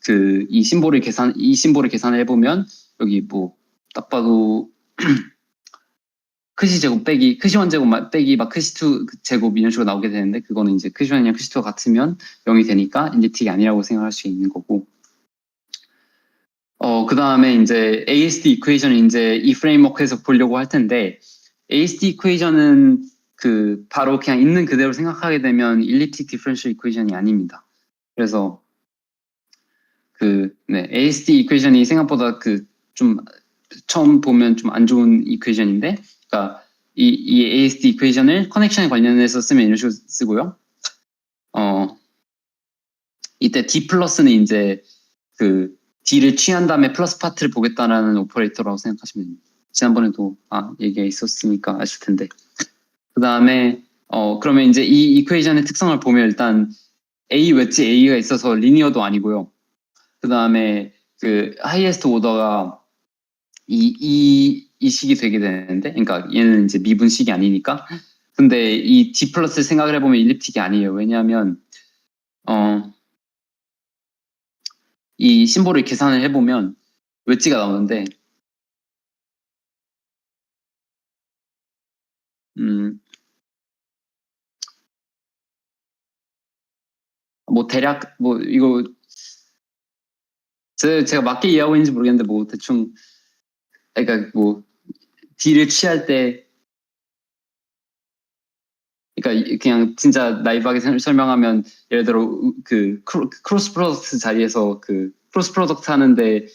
그 이 심볼을 계산을 해보면 여기 뭐 딱 봐도 크시 제곱 빼기 크시 1 제곱 빼기 막 크시 2 제곱 이런 식으로 나오게 되는데 그거는 이제 크시 1이랑 크시 2가 같으면 0이 되니까 일리틱이 아니라고 생각할 수 있는 거고 그 다음에 이제 ASD 이퀘이션을 이제 이 프레임워크에서 보려고 할 텐데 ASD 이퀘이션은 그 바로 그냥 있는 그대로 생각하게 되면 일리틱 디퍼런셜 이퀘이션이 아닙니다. 그래서 ASD 이퀘이션이 생각보다 그 좀 처음 보면 좀 안 좋은 이퀘이션인데, 그러니까 이 ASD 이퀘이션을 커넥션에 관련해서 쓰면 이런 식으로 쓰고요. 이때 D 플러스는 이제 그 D를 취한 다음에 플러스 파트를 보겠다라는 오퍼레이터라고 생각하시면 됩니다. 지난번에도 얘기가 있었으니까 아실 텐데. 그 다음에 그러면 이제 이 이퀘이션의 특성을 보면 일단 A 웨지 A가 있어서 리니어도 아니고요. 그 다음에 그 하이에스트 오더가 이 식이 되게 되는데, 그러니까 얘는 이제 미분식이 아니니까. 근데 이 D 플러스 생각을 해보면 일립틱이 아니에요. 왜냐하면 이 심볼을 계산을 해보면 웨지가 나오는데, 뭐 대략 뭐 이거 제가 맞게 이해하고 있는지 모르겠는데 뭐 대충 그러니까 뭐 D를 취할 때 그러니까 그냥 진짜 나이브하게 설명하면 예를 들어 그 크로스 프로덕트 자리에서 그 크로스 프로덕트 하는데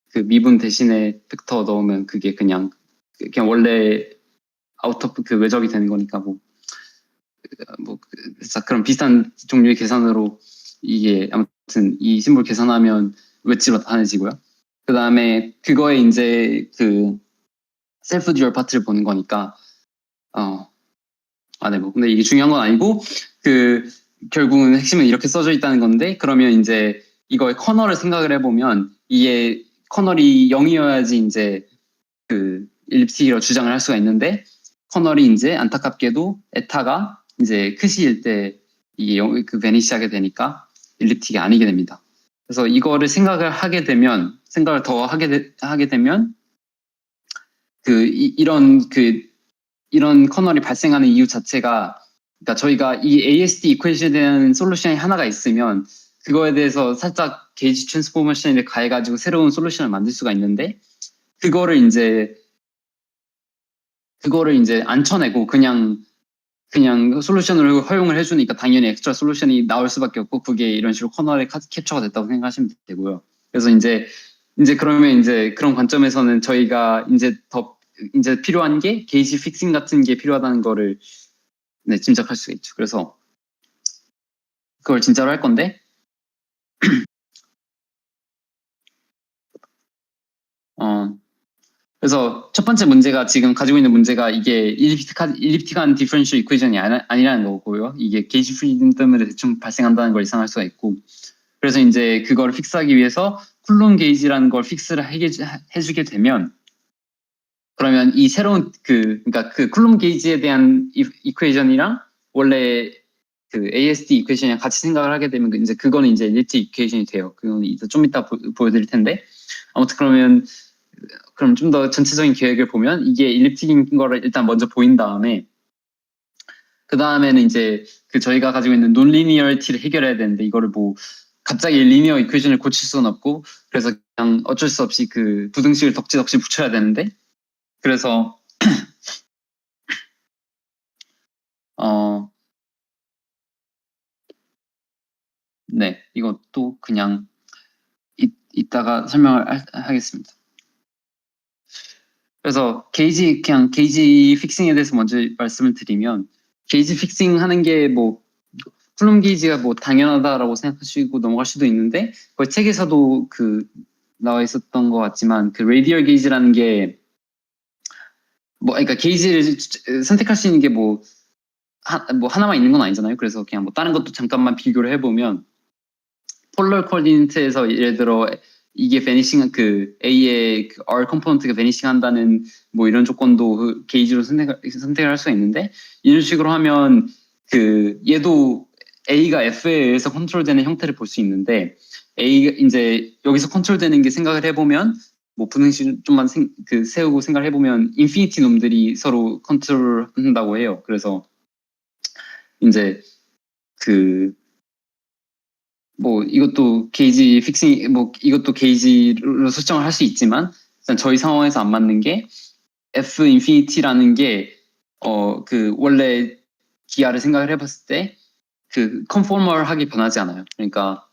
그 미분 대신에 벡터 넣으면 그게 그냥 원래 아웃 오브 그 외적이 되는 거니까 뭐 그런 비슷한 종류의 계산으로 이게 아무튼 이 심볼 계산하면 웨지로 나타내지고요. 그 다음에 그거에 이제 그 셀프 듀얼 파트를 보는 거니까 뭐 근데 이게 중요한 건 아니고 그 결국은 핵심은 이렇게 써져 있다는 건데, 그러면 이제 이거의 커널을 생각을 해보면 이게 커널이 0이어야지 이제 그 일립틱이라고 주장을 할 수가 있는데, 커널이 이제 안타깝게도 에타가 이제 크시일 때 이게 그 베니시하게 되니까 일립틱이 아니게 됩니다. 그래서 이거를 생각을 더 하게 되면 이런 커널이 발생하는 이유 자체가, 그러니까 저희가 이 ASD 이퀘이션에 대한 솔루션이 하나가 있으면 그거에 대해서 살짝 게이지 트랜스포메이션을 가해가지고 새로운 솔루션을 만들 수가 있는데, 그거를 이제 안 쳐내고 그냥 솔루션으로 허용을 해주니까 당연히 엑스트라 솔루션이 나올 수밖에 없고, 그게 이런 식으로 커널에 캡처가 됐다고 생각하시면 되고요. 그래서 이제 그러면 이제 그런 관점에서는 저희가 이제 필요한 게 게이지 픽싱 같은 게 필요하다는 거를 짐작할 수가 있죠. 그래서 그걸 진짜로 할 건데 그래서 첫 번째 문제가 지금 가지고 있는 문제가 이게 일립틱한 디퍼런셜 이퀘이션이 아니라는 거고요. 이게 게이지 프리즘 때문에 대충 발생한다는 걸 예상할 수가 있고, 그래서 이제 그걸 픽스하기 위해서 쿨론 게이지라는 걸 픽스를 해주게 되면, 그러면 이 새로운 그러니까 그 쿨론 게이지에 대한 이퀘이션이랑 원래 그 ASD 이퀘이션이랑 같이 생각을 하게 되면 이제 그거는 이제 일립틱 이퀘이션이 돼요. 그건 좀 이따 보여드릴 텐데, 아무튼 그럼 좀 더 전체적인 계획을 보면 이게 일립틱인 거를 일단 먼저 보인 다음에, 그 다음에는 이제 그 저희가 가지고 있는 논리니어리티를 해결해야 되는데, 이거를 뭐 갑자기 리니어 이퀘이션을 고칠 수는 없고, 그래서 그냥 어쩔 수 없이 그 부등식을 덕지덕지 붙여야 되는데, 그래서 네, 이것도 그냥 이따가 설명을 하겠습니다. 그래서 그냥 게이지 픽싱에 대해서 먼저 말씀을 드리면, 게이지 픽싱 하는 게 뭐 쿨럼 게이지가 뭐 당연하다라고 생각하시고 넘어갈 수도 있는데, 거의 책에서도 나와 있었던 것 같지만, 레디얼 게이지라는 게 그러니까 게이지를 선택할 수 있는 게 뭐 하나만 있는 건 아니잖아요. 그래서 그냥 뭐 다른 것도 잠깐만 비교를 해보면, 폴러 코디네이트에서 예를 들어 이게 베니싱 A의 R 컴포넌트가 베니싱 한다는 뭐 이런 조건도 게이지로 선택을 할 수가 있는데, 이런 식으로 하면 얘도 A가 F에 의해서 컨트롤되는 형태를 볼 수 있는데, A가 이제 여기서 컨트롤되는 게 생각을 해보면 뭐 분행식 좀만 세우고 생각을 해보면 인피니티 놈들이 서로 컨트롤한다고 해요. 그래서 이제 뭐 이것도 게이지 픽싱 뭐 이것도 게이지로 설정을 할 수 있지만, 일단 저희 상황에서 안 맞는 게 F 인피니티라는 게 원래 기하를 생각을 해봤을 때 컨포멀하게 변하지 않아요. 그러니까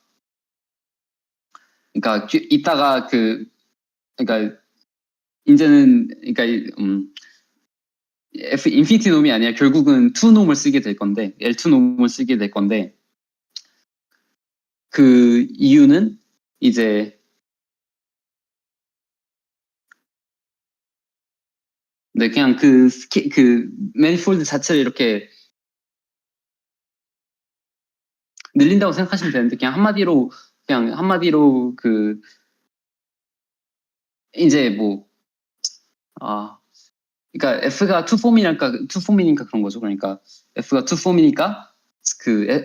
이따가 그러니까 이제는 F 인피니티 놈이 아니라 결국은 2 놈을 쓰게 될 건데, L2 놈을 쓰게 될 건데, 그 이유는 이제 네, 그냥 매니폴드 자체를 이렇게 늘린다고 생각하시면 되는데, 그냥 한마디로 이제 뭐 그러니까 F가 투폼이니까 그런 거죠. 그러니까 F가 투폼이니까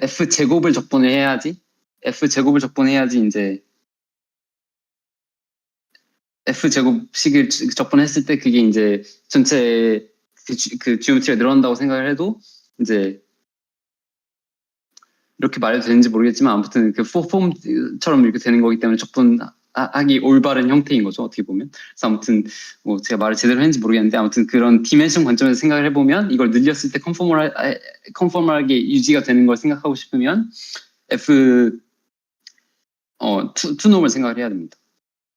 F 제곱을 적분해야지 이제 F 제곱식을 적분했을 때 그게 이제 전체 지오메트리가 늘어난다고 생각을 해도, 이제 이렇게 말해도 되는지 모르겠지만 아무튼 폼처럼 이렇게 되는 거기 때문에 적분하기 올바른 형태인 거죠, 어떻게 보면. 그래서 아무튼 뭐 제가 말을 제대로 했는지 모르겠는데, 아무튼 그런 디멘션 관점에서 생각을 해보면 이걸 늘렸을 때 컨포멀하게 유지가 되는 걸 생각하고 싶으면 F 투놈을 생각을 해야 됩니다.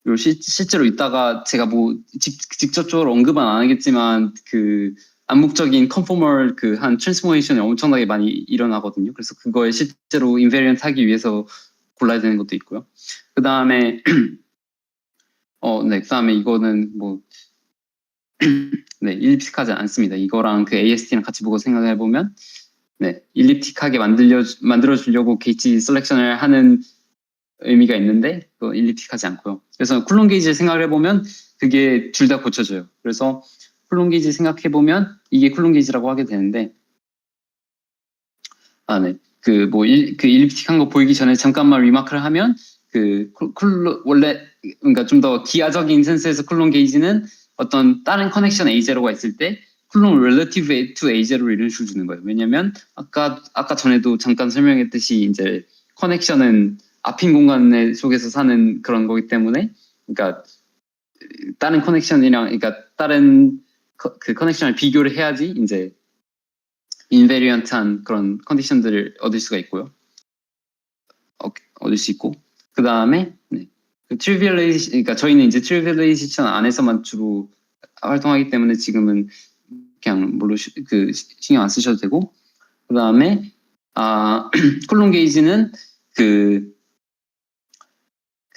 그리고 실제로 이따가 제가 뭐 직접적으로 언급은 안 하겠지만 암묵적인 컨포멀 한 트랜스포메이션이 엄청나게 많이 일어나거든요. 그래서 그거에 실제로 인베리언트 하기 위해서 골라야 되는 것도 있고요. 그 다음에 네, 그 다음에 이거는 뭐 네, 일립틱하지 않습니다. 이거랑 AST랑 같이 보고 생각해 보면, 네, 일립틱하게 만들어 주려고 게이지 셀렉션을 하는 의미가 있는데, 그 일립틱하지 않고요. 그래서 쿨럼 게이지를 생각을 해보면 그게 둘 다 고쳐져요. 그래서 쿨럼 게이지 생각해 보면 이게 쿨럼 게이지라고 하게 되는데, 네, 일립틱한 거 보이기 전에 잠깐만 리마크를 하면, 원래 그러니까 좀 더 기하적인 센스에서 쿨럼 게이지는 어떤 다른 커넥션 A0가 있을 때 쿨럼 relative to A0를 이런 식으로 주는 거예요. 왜냐면 아까 전에도 잠깐 설명했듯이 이제 커넥션은 앞인 공간 속에서 사는 그런 거기 때문에, 그러니까 다른 커넥션이랑 다른 커넥션을 비교를 해야지 이제 인베리언트한 그런 컨디션들을 얻을 수가 있고요. 얻을 수 있고, 그 다음에 그러니까 저희는 이제 트리비얼레이션 안에서만 주로 활동하기 때문에 지금은 그냥 신경 안 쓰셔도 되고, 그 다음에 쿨럼 게이지는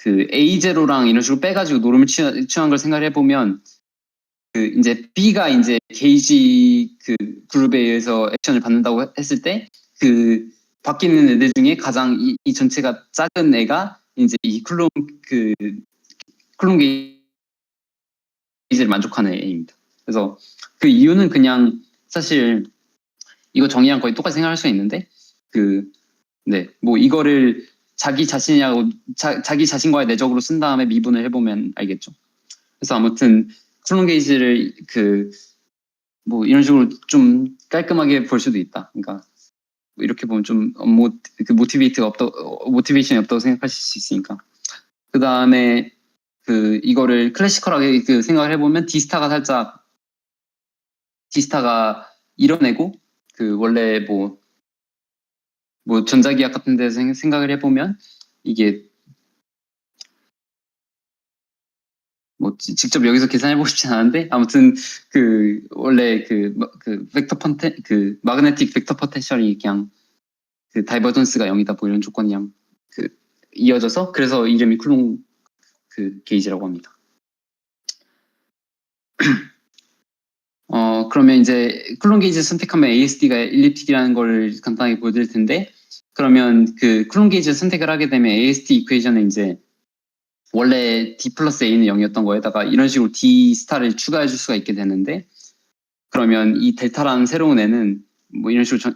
A0랑 이런 식으로 빼가지고 노름을 취한 걸 생각을 해보면, 이제 B가 이제 게이지 그룹에 의해서 액션을 받는다고 했을 때, 바뀌는 애들 중에 가장 이 전체가 작은 애가 이제 이 쿨럼 게이지를 만족하는 애입니다. 그래서 그 이유는 그냥 사실 이거 정의랑 거의 똑같이 생각할 수 있는데, 네, 뭐 이거를 자기 자신과의 내적으로 쓴 다음에 미분을 해보면 알겠죠. 그래서 아무튼 쿨럼 게이지를 뭐 이런 식으로 좀 깔끔하게 볼 수도 있다. 그러니까 이렇게 보면 좀 모티베이션이 없다고 생각하실 수 있으니까. 그 다음에 이거를 클래시컬하게 생각을 해보면 디스타가 이뤄내고, 원래 뭐 뭐 전자기학 같은 데서 생각을 해보면 이게 뭐 직접 여기서 계산해보고 싶진 않은데 아무튼 그 원래 그 마그네틱 벡터 포텐셜이 그냥 그 다이버전스가 0이다 뭐 이런 조건이랑 그 이어져서 그래서 이름이 쿨롱 그 게이지라고 합니다. 그러면 이제 쿨롱 게이지 선택하면 ASD가 일립틱이라는 걸 간단하게 보여드릴 텐데 그러면 그 쿨롱 게이지 선택을 하게 되면 ASD 이퀘이션은 이제 원래 D 플러스 A는 0이었던 거에다가 이런 식으로 D 스타를 추가해 줄 수가 있게 되는데 그러면 이 델타라는 새로운 애는 뭐 이런 식으로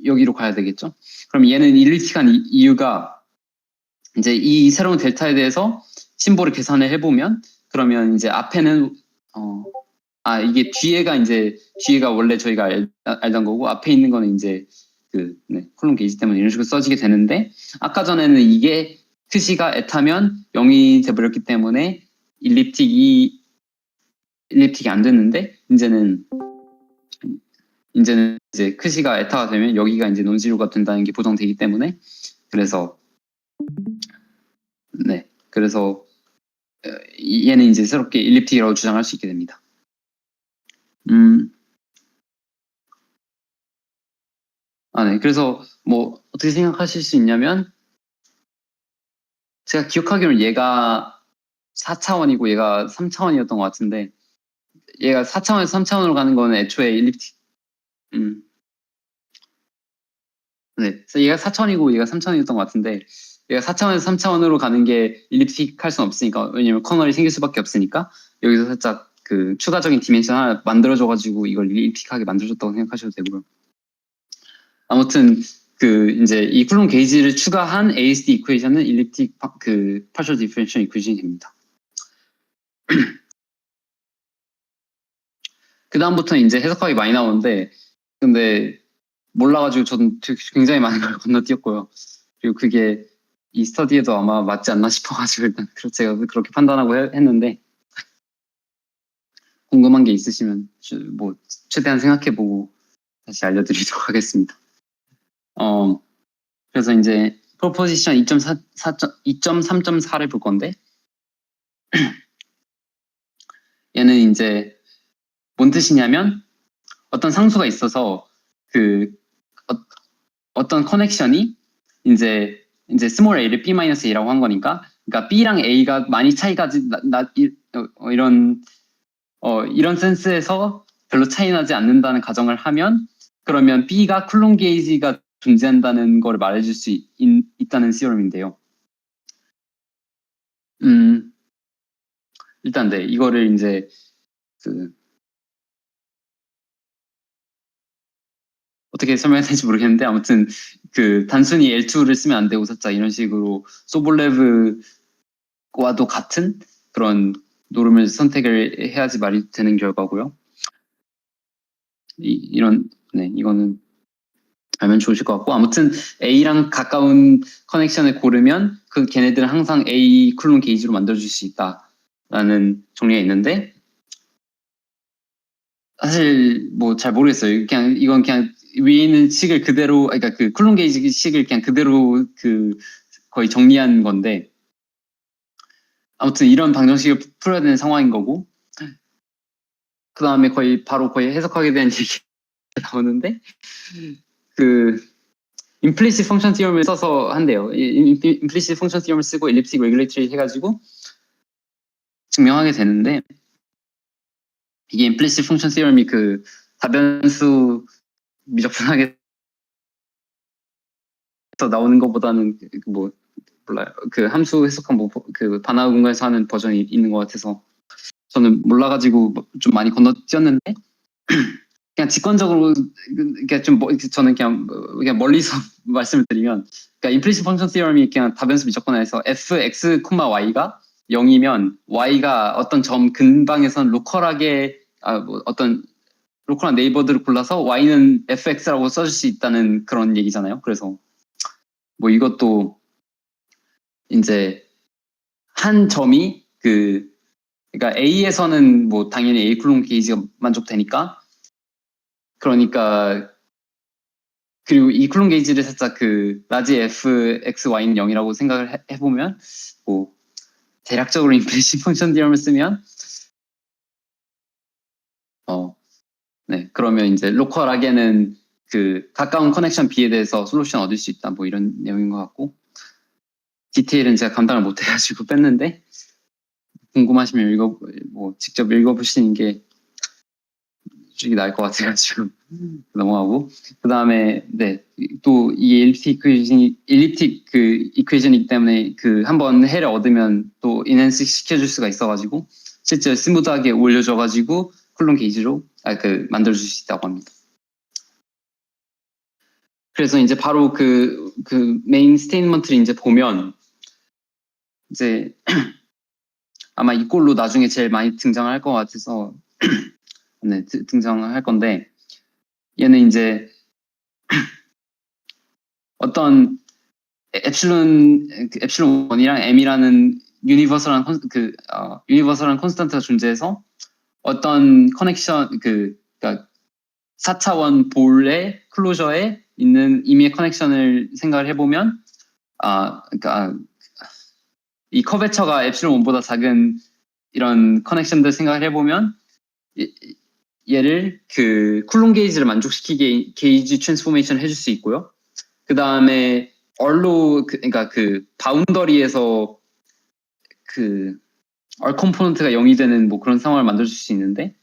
여기로 가야 되겠죠. 그럼 얘는 일리틱한 이유가 이제 이 새로운 델타에 대해서 심볼을 계산을 해보면 그러면 이제 앞에는 이게 뒤에가 원래 저희가 알던 거고 앞에 있는 거는 이제 쿨롱 게이지 때문에 이런 식으로 써지게 되는데 아까 전에는 이게 크시가 에타면 0이 돼버렸기 때문에 일립틱이 안 됐는데 이제는 이제 크시가 에타가 되면 여기가 이제 논지로가 된다는 게 보장되기 때문에 그래서 얘는 이제 새롭게 일립틱이라고 주장할 수 있게 됩니다. 네. 그래서 뭐 어떻게 생각하실 수 있냐면 제가 기억하기로는 얘가 4차원이고 얘가 3차원이었던 것 같은데 얘가 4차원에서 3차원으로 가는 거는 애초에 일립틱 네. 그래서 얘가 4차원이고 얘가 3차원이었던 것 같은데 얘가 4차원에서 3차원으로 가는 게 일립틱 할 수는 없으니까 왜냐면 커널이 생길 수밖에 없으니까 여기서 살짝 그 추가적인 디멘션 하나 만들어줘가지고 이걸 일립틱하게 만들어줬다고 생각하셔도 되고요. 아무튼 이제 이 쿨롱 게이지를 추가한 ASD 이퀘이션은 일립틱 partial differential 이퀘이션이 됩니다. 그 다음부터는 이제 해석하기 많이 나오는데 근데 몰라가지고 저는 굉장히 많은 걸 건너뛰었고요. 그리고 그게 이 스터디에도 아마 맞지 않나 싶어가지고 일단 제가 그렇게 판단하고 했는데 궁금한 게 있으시면 뭐 최대한 생각해보고 다시 알려드리도록 하겠습니다. 그래서 이제 프로포지션 2.3.4를 볼 건데 얘는 이제 뭔 뜻이냐면 어떤 상수가 있어서 어떤 커넥션이 이제 스몰 a를 b-a라고 한 거니까 그러니까 b랑 a가 많이 차이가 이런 센스에서 별로 차이 나지 않는다는 가정을 하면 그러면 b가 쿨롱 게이지가 존재한다는 걸 말해줄 수 있다는 시오럼인데요. 일단 네 이거를 이제 어떻게 설명해야 될지 모르겠는데 아무튼 단순히 L2를 쓰면 안 되고 살짝 이런 식으로 소볼레브와도 같은 그런 노름을 선택을 해야지 말이 되는 결과고요. 이거는 알면 좋으실 것 같고 아무튼 A랑 가까운 커넥션을 고르면 걔네들은 항상 A 쿨롱 게이지로 만들어줄 수 있다라는 정리가 있는데 사실 뭐 잘 모르겠어요. 이건 그냥 위에 있는 식을 그대로 그러니까 쿨롱 게이지 식을 그냥 그대로 거의 정리한 건데 아무튼 이런 방정식을 풀어야 되는 상황인 거고 그 다음에 바로 해석하게 되는 얘기가 나오는데 implicit function theorem을 써서 한대요. implicit function theorem을 쓰고 elliptic regulatory 해가지고 증명하게 되는데 이게 implicit function theorem이 다변수 미적분하게 나오는 것보다는 몰라요. 함수 해석한 바나우 공간에서 하는 버전이 있는 것 같아서 저는 몰라가지고 좀 많이 건너뛰었는데 그냥 직관적으로 저는 그냥 멀리서 말씀을 드리면 그러니까 implicit function theorem이 그냥 다변수 미적분에서 fx, y가 0이면 y가 어떤 점 근방에선 로컬하게 어떤 로컬한 네이버들을 골라서 y는 fx라고 써줄 수 있다는 그런 얘기잖아요. 그래서 뭐 이것도 이제 한 점이 그러니까 A에서는 뭐 당연히 A 쿨롱 게이지가 만족되니까 그러니까 그리고 이 쿨론 게이지를 살짝 그 라지 fxy는 0이라고 생각을 해보면 뭐 대략적으로 임플리시트 펑션 디어럼을 쓰면 네, 그러면 이제 로컬하게는 그 가까운 커넥션 B에 대해서 솔루션 얻을 수 있다 뭐 이런 내용인 것 같고, 디테일은 제가 감당을 못 해가지고 뺐는데 궁금하시면 뭐 직접 읽어보시는 게 솔직히 나을 것 같아가지고 넘어가고, 그 다음에 네, 또 이 엘립틱 그 이퀘이션이기 때문에 그 한번 해를 얻으면 또 인핸스 시켜줄 수가 있어가지고 실제 스무드하게 올려줘가지고 쿨론 게이지로 만들어줄 수 있다고 합니다. 그래서 이제 바로 그 메인 스테이트먼트를 이제 보면 이제 아마 이 꼴로 나중에 제일 많이 등장할 것 같아서 네, 등장할 건데, 얘는 이제 어떤 엡실론 1이랑 m이라는 유니버설한 콘스턴트가 존재해서 어떤 커넥션 그러니까 4차원 볼의 클로저에 있는 임의의 커넥션을 생각을 해보면 그러니까 이 커베처가 엡실론 1보다 작은 이런 커넥션들 생각을 해보면 얘를 그 쿨론 게이지를 만족시키게 게이지 트랜스포메이션 해줄 수 있고요. 그 다음에 그러니까 그 바운더리에서 그 컴포넌트가 0이 되는 뭐 그런 상황을 만들어줄 수 있는데,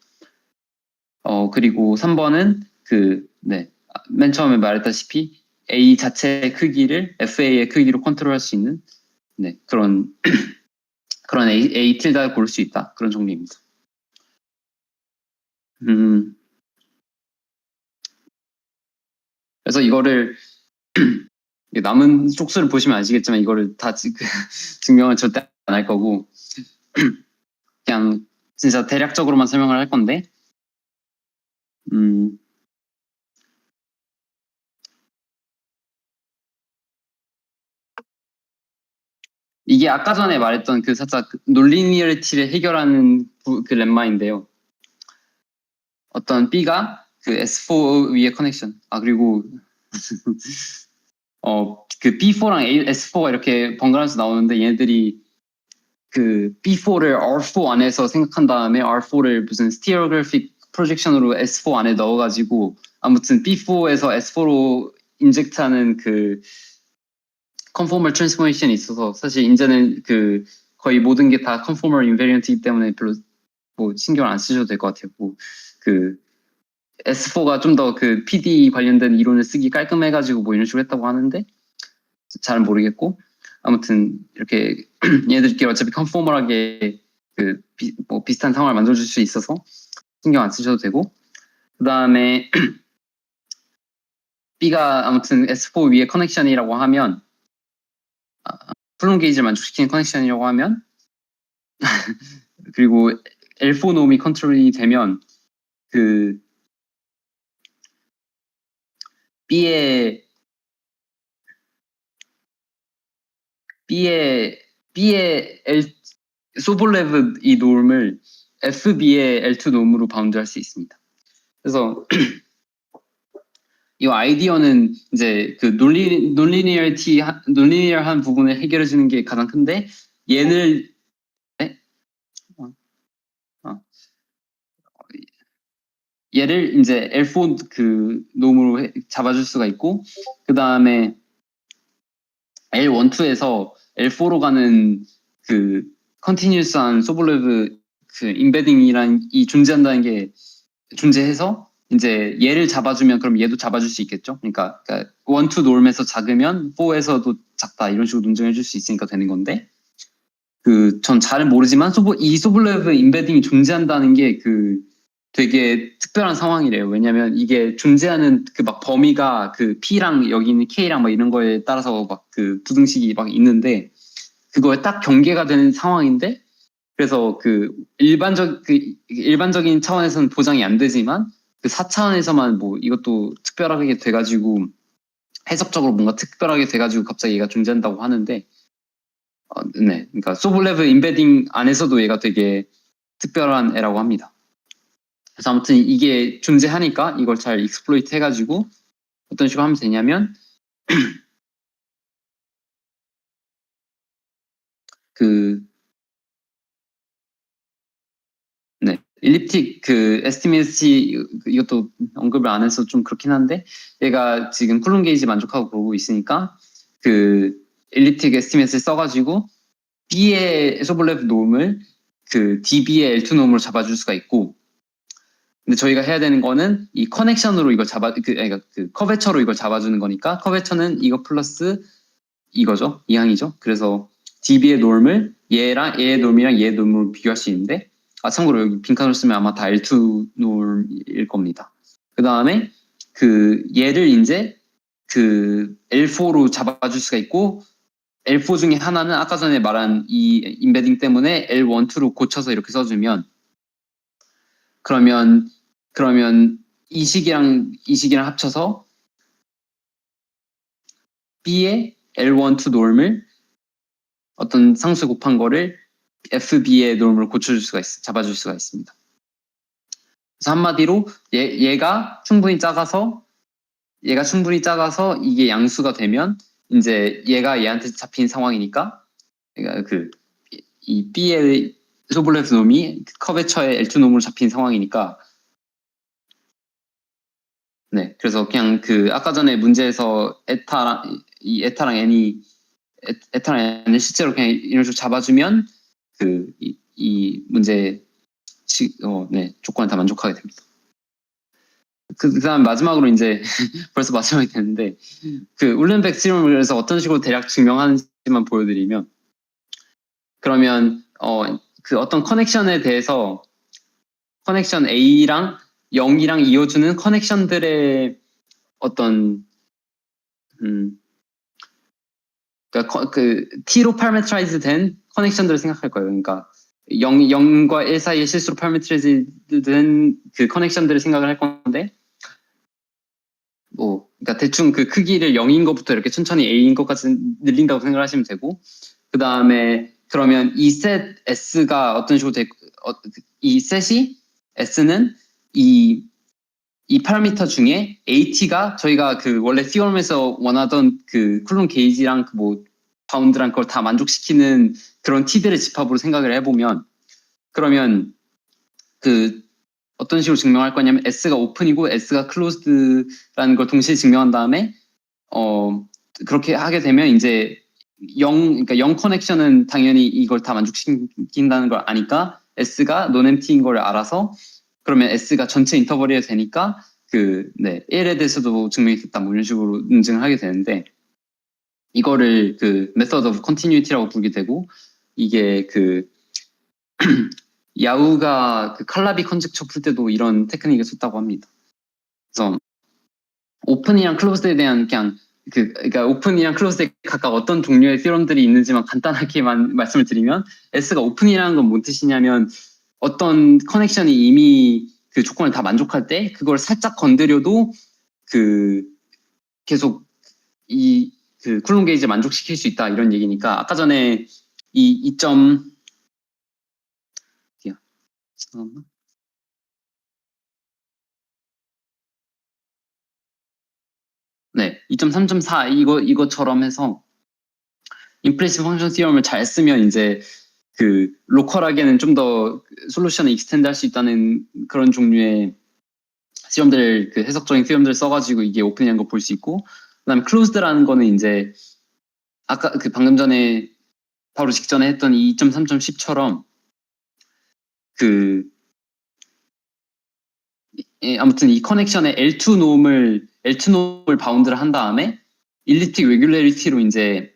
그리고 3번은 맨 처음에 말했다시피 A 자체의 크기를 FA의 크기로 컨트롤할 수 있는 그런 A 틸다를 고를 수 있다, 그런 정리입니다. 그래서 이거를 남은 쪽수를 보시면 아시겠지만 이거를 다 증명은 절대 안 할 거고 그냥 진짜 대략적으로만 설명을 할 건데, 이게 아까 전에 말했던 그 살짝 논리니어리티를 해결하는 그 렘마인데요. 어떤 B가 그 S4 위에 커넥션, 그리고 그 B4랑 S4가 이렇게 번갈아서 나오는데, 얘네들이 그 B4를 R4 안에서 생각한 다음에 R4를 무슨 스티어그래픽 프로젝션으로 S4 안에 넣어가지고 아무튼 B4에서 S4로 인젝트하는 그 컨포멀 트랜스포메이션이 있어서, 사실 이제는 그 거의 모든 게 다 컨포멀 인베리언트이기 때문에 별로 뭐 신경을 안 쓰셔도 될 것 같아요. 그 S4가 좀 더 그 PD 관련된 이론을 쓰기 깔끔해가지고 뭐 이런 식으로 했다고 하는데 잘 모르겠고, 아무튼 이렇게 얘네들끼리 어차피 컨포멀하게 뭐 비슷한 상황을 만들어줄 수 있어서 신경 안 쓰셔도 되고, 그 다음에 B가 아무튼 S4 위에 커넥션이라고 하면 쿨론 게이지를 만족시키는 커넥션이라고 하면 그리고 L4 놈이 컨트롤이 되면 그 B의 소볼레브 이 놈을 FB의 L2 놈으로 바운드할 수 있습니다. 그래서 이 아이디어는 이제 그 논리니어한 부분을 해결해 주는 게 가장 큰데, 얘를 얘를 이제 L4 그 놈으로 잡아줄 수가 있고, 그 다음에 L12에서 L4로 가는 그 컨티뉴스한 소볼레브 그 임베딩이란 이 존재한다는 게 존재해서 이제 얘를 잡아주면 그럼 얘도 잡아줄 수 있겠죠. 그러니까 1, 2 놈에서 작으면 4에서도 작다, 이런 식으로 논증해 줄 수 있으니까 되는 건데, 전 잘은 모르지만 이 소블레브 임베딩이 존재한다는 게 되게 특별한 상황이래요. 왜냐면 이게 존재하는 막 범위가 P랑 여기 있는 K랑 막 이런 거에 따라서 막 부등식이 막 있는데, 그거에 딱 경계가 되는 상황인데, 그래서 일반적인 차원에서는 보장이 안 되지만 4차원에서만 뭐 이것도 특별하게 돼가지고 해석적으로 뭔가 특별하게 돼가지고 갑자기 얘가 존재한다고 하는데, 그러니까 소블레브 임베딩 안에서도 얘가 되게 특별한 애라고 합니다. 그래서 아무튼 이게 존재하니까 이걸 잘 익스플로이트 해가지고 어떤 식으로 하면 되냐면 그 네, 일리프틱 그 에스티메이트 이것도 언급을 안 해서 좀 그렇긴 한데 얘가 지금 쿨론 게이지 만족하고 그러고 있으니까 그 일리프틱 에스티메이트를 써가지고 B의 소볼레프 놈을 그 DB의 L2 놈으로 잡아줄 수가 있고 근데 저희가 해야 되는 거는 이 커넥션으로 이걸 그러니까 그 커베처로 이걸 잡아주는 거니까 커베처는 이거 플러스 이거죠 이항이죠. 그래서 DB의 놈을 얘의 놈이랑 얘의 놈으로 비교할 수 있는데 참고로 여기 빈칸으로 쓰면 아마 다 L2 놈일 겁니다. 그 다음에 그 얘를 이제 그 L4로 잡아줄 수가 있고 L4 중에 하나는 아까 전에 말한 이 임베딩 때문에 L1, 2로 고쳐서 이렇게 써주면 그러면 이 식이랑 합쳐서 B의 L1, 2 놈을 어떤 상수 곱한 거를 FB의 놈으로 잡아줄 수가 있습니다. 그래서 한마디로 얘가 충분히 작아서 이게 양수가 되면 이제 얘가 얘한테 잡힌 상황이니까 그러니까 이 B의 소볼레프 놈이 커베처의 L2 놈으로 잡힌 상황이니까 네 그래서 그냥 그 아까 전에 문제에서 에타랑 n을 실제로 그냥 이런 식으로 잡아주면 이 문제 조건을 다 만족하게 됩니다. 그다음 마지막으로 이제 벌써 마지막이 됐는데 그 울렌베크 시럼을 그래서 어떤 식으로 대략 증명하는지만 보여드리면 그러면 그 어떤 커넥션에 대해서 커넥션 A랑 0이랑 이어주는 커넥션들의 어떤 그러니까 그 T로 파라메트라이즈 된 커넥션들을 생각할 거예요. 그러니까 0과 1 사이에 실수로 파라메트라이즈 된 그 커넥션들을 생각을 할 건데 그러니까 대충 그 크기를 0인 것부터 이렇게 천천히 A인 것까지 늘린다고 생각을 하시면 되고 그 다음에 그러면 이 셋 S가 어떤 식으로 이 셋이 S는 이 파라미터 중에 AT가 저희가 그 원래 theorem에서 원하던 그 쿨론 게이지랑 그 바운드랑 그걸 다 만족시키는 그런 T들의 집합으로 생각을 해보면 그러면 그 어떤 식으로 증명할 거냐면 S가 오픈이고 S가 클로즈드라는 걸 동시에 증명한 다음에 그렇게 하게 되면 이제 그러니까 0 커넥션은 당연히 이걸 다 만족시킨다는 걸 아니까 S가 논엠티인 걸 알아서 그러면 S가 전체 인터벌이어야 되니까 1에 대해서도 증명이 됐다 뭐 이런 식으로 인증을 하게 되는데 이거를 그 method of continuity라고 부르게 되고 이게 그 야후가 그 칼라비 컨젝처 풀 때도 이런 테크닉을 썼다고 합니다. 그래서 오픈이랑 클로즈드에 대한 그러니까 오픈이랑 클로즈드에 각각 어떤 종류의 theorem들이 있는지만 간단하게만 말씀을 드리면 S가 오픈이라는 건 뭔 뜻이냐면 어떤 커넥션이 이미 그 조건을 다 만족할 때 그걸 살짝 건드려도 그 계속 그 쿨론 게이지를 만족시킬 수 있다 이런 얘기니까 아까 전에 이 2점 네, 2.3.4 이거처럼 해서 임플리시트 펑션 시험을 잘 쓰면 이제 그 로컬하게는 좀 더 솔루션을 익스텐드 할 수 있다는 그런 종류의 시험들 그 해석적인 시험들을 써가지고 이게 오픈이라는 거 볼 수 있고 그다음에 클로즈드라는 거는 이제 아까 그 방금 전에 바로 직전에 했던 2.3.10처럼 아무튼 이 커넥션에 L2 놈을 바운드를 한 다음에 일리틱 레귤레리티로 이제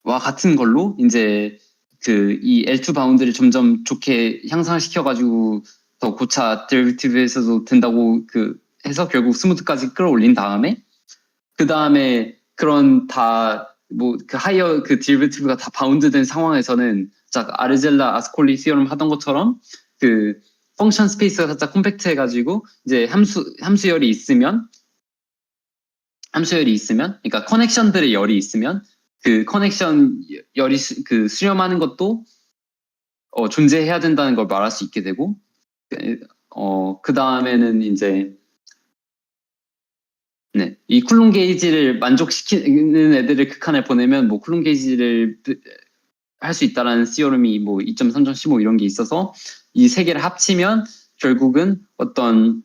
와 같은 걸로 이제 그 이 L2 바운드를 점점 좋게 향상시켜가지고 더 고차 데리비티브에서도 된다고 그 해서 결국 스무드까지 끌어올린 다음에 그 다음에 그런 다 그 하이어 그 데리비티브가 다 바운드된 상황에서는 아르젤라 아스콜리 시어럼 하던 것처럼 그 펑션 스페이스가 살짝 컴팩트 해가지고 이제 함수열이 있으면 그러니까 커넥션들의 열이 있으면 그 커넥션 열이 수렴하는 것도 존재해야 된다는 걸 말할 수 있게 되고 그 다음에는 이제 네, 이 쿨론 게이지를 만족시키는 애들을 극한에 보내면 뭐 쿨론 게이지를 할 수 있다라는 시오름이 뭐 2.3.15 이런 게 있어서 이 세 개를 합치면 결국은 어떤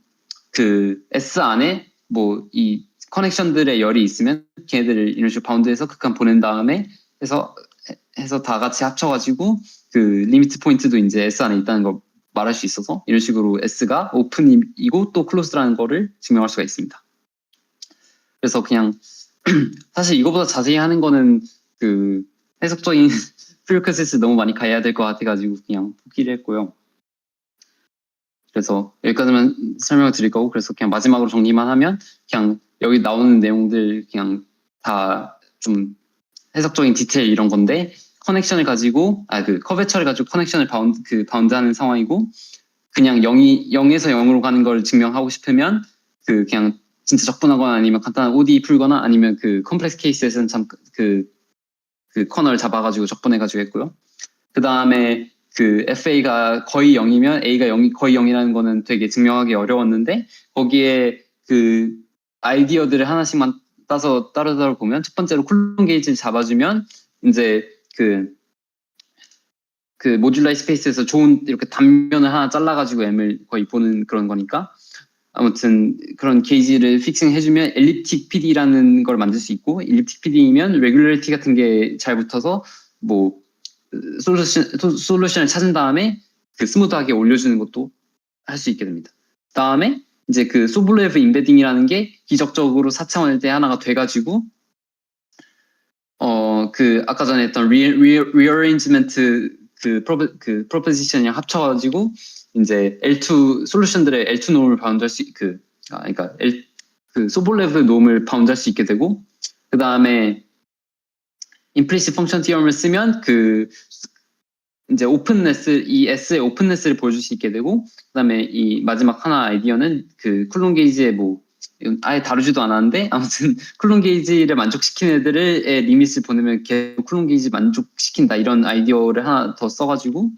그 S 안에 뭐 이 커넥션들의 열이 있으면 걔네들을 이런 식으로 바운드해서 극한 보낸 다음에 해서 다 같이 합쳐가지고 그 리미트 포인트도 이제 S 안에 있다는 걸 말할 수 있어서 이런 식으로 S가 오픈이고 또 클로스라는 거를 증명할 수가 있습니다. 그래서 그냥 사실 이거보다 자세히 하는 거는 그 해석적인 프리커시스 너무 많이 가야 될 것 같아가지고 그냥 포기를 했고요. 그래서 여기까지만 설명을 드릴 거고 그래서 그냥 마지막으로 정리만 하면 그냥 여기 나오는 내용들 그냥 다 좀 해석적인 디테일 이런 건데 커넥션을 가지고 그 커베처를 가지고 커넥션을 바운드하는 상황이고 그냥 0에서 0으로 가는 걸 증명하고 싶으면 그 그냥 진짜 적분하거나 아니면 간단한 ODE 풀거나 아니면 그 컴플렉스 케이스에서는 그 커널 잡아가지고 적분해가지고 했고요. 그 다음에 그 FA가 거의 0이면 A가 거의 0이라는 거는 되게 증명하기 어려웠는데 거기에 그 아이디어들을 하나씩만 따서 따로 보면 첫 번째로 쿨론 게이지를 잡아주면 이제 그 모듈라이 스페이스에서 좋은 이렇게 단면을 하나 잘라가지고 M을 거의 보는 그런 거니까 아무튼 그런 게이지를 픽싱 해주면 엘립틱 PD라는 걸 만들 수 있고 엘립틱 PD이면 레귤러리티 같은 게 잘 붙어서 뭐 솔루션을 찾은 다음에 그 스무드하게 올려주는 것도 할 수 있게 됩니다. 다음에 이제 그 소블레브 임베딩이라는 게 기적적으로 4차원일 때 하나가 돼가지고 그 아까 전에 했던 리어레인지먼트 그 프로포지션이랑 합쳐가지고 이제 L2 솔루션들의 L2 놈을 바운드할 수 그러니까 그 소블레브 놈을 바운드할 수 있게 되고 그 다음에 임플리시트 펑션 티어럼을 쓰면 그 이제 오픈네스 이 S의 오픈네스를 보여줄 수 있게 되고 그다음에 이 마지막 하나 아이디어는 그 쿨론 게이지의 뭐 아예 다루지도 않았는데 아무튼 쿨론 게이지를 만족시키는 애들의 리밋을 보내면 계속 쿨론 게이지 만족시킨다 이런 아이디어를 하나 더 써가지고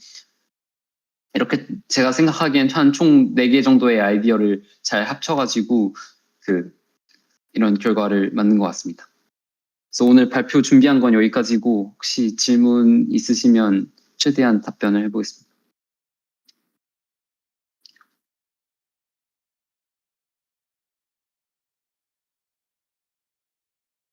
이렇게 제가 생각하기엔 한 총 4개 정도의 아이디어를 잘 합쳐가지고 그 이런 결과를 만든 것 같습니다. 그래서 오늘 발표 준비한 건 여기까지고 혹시 질문 있으시면 최대한 답변을 해보겠습니다.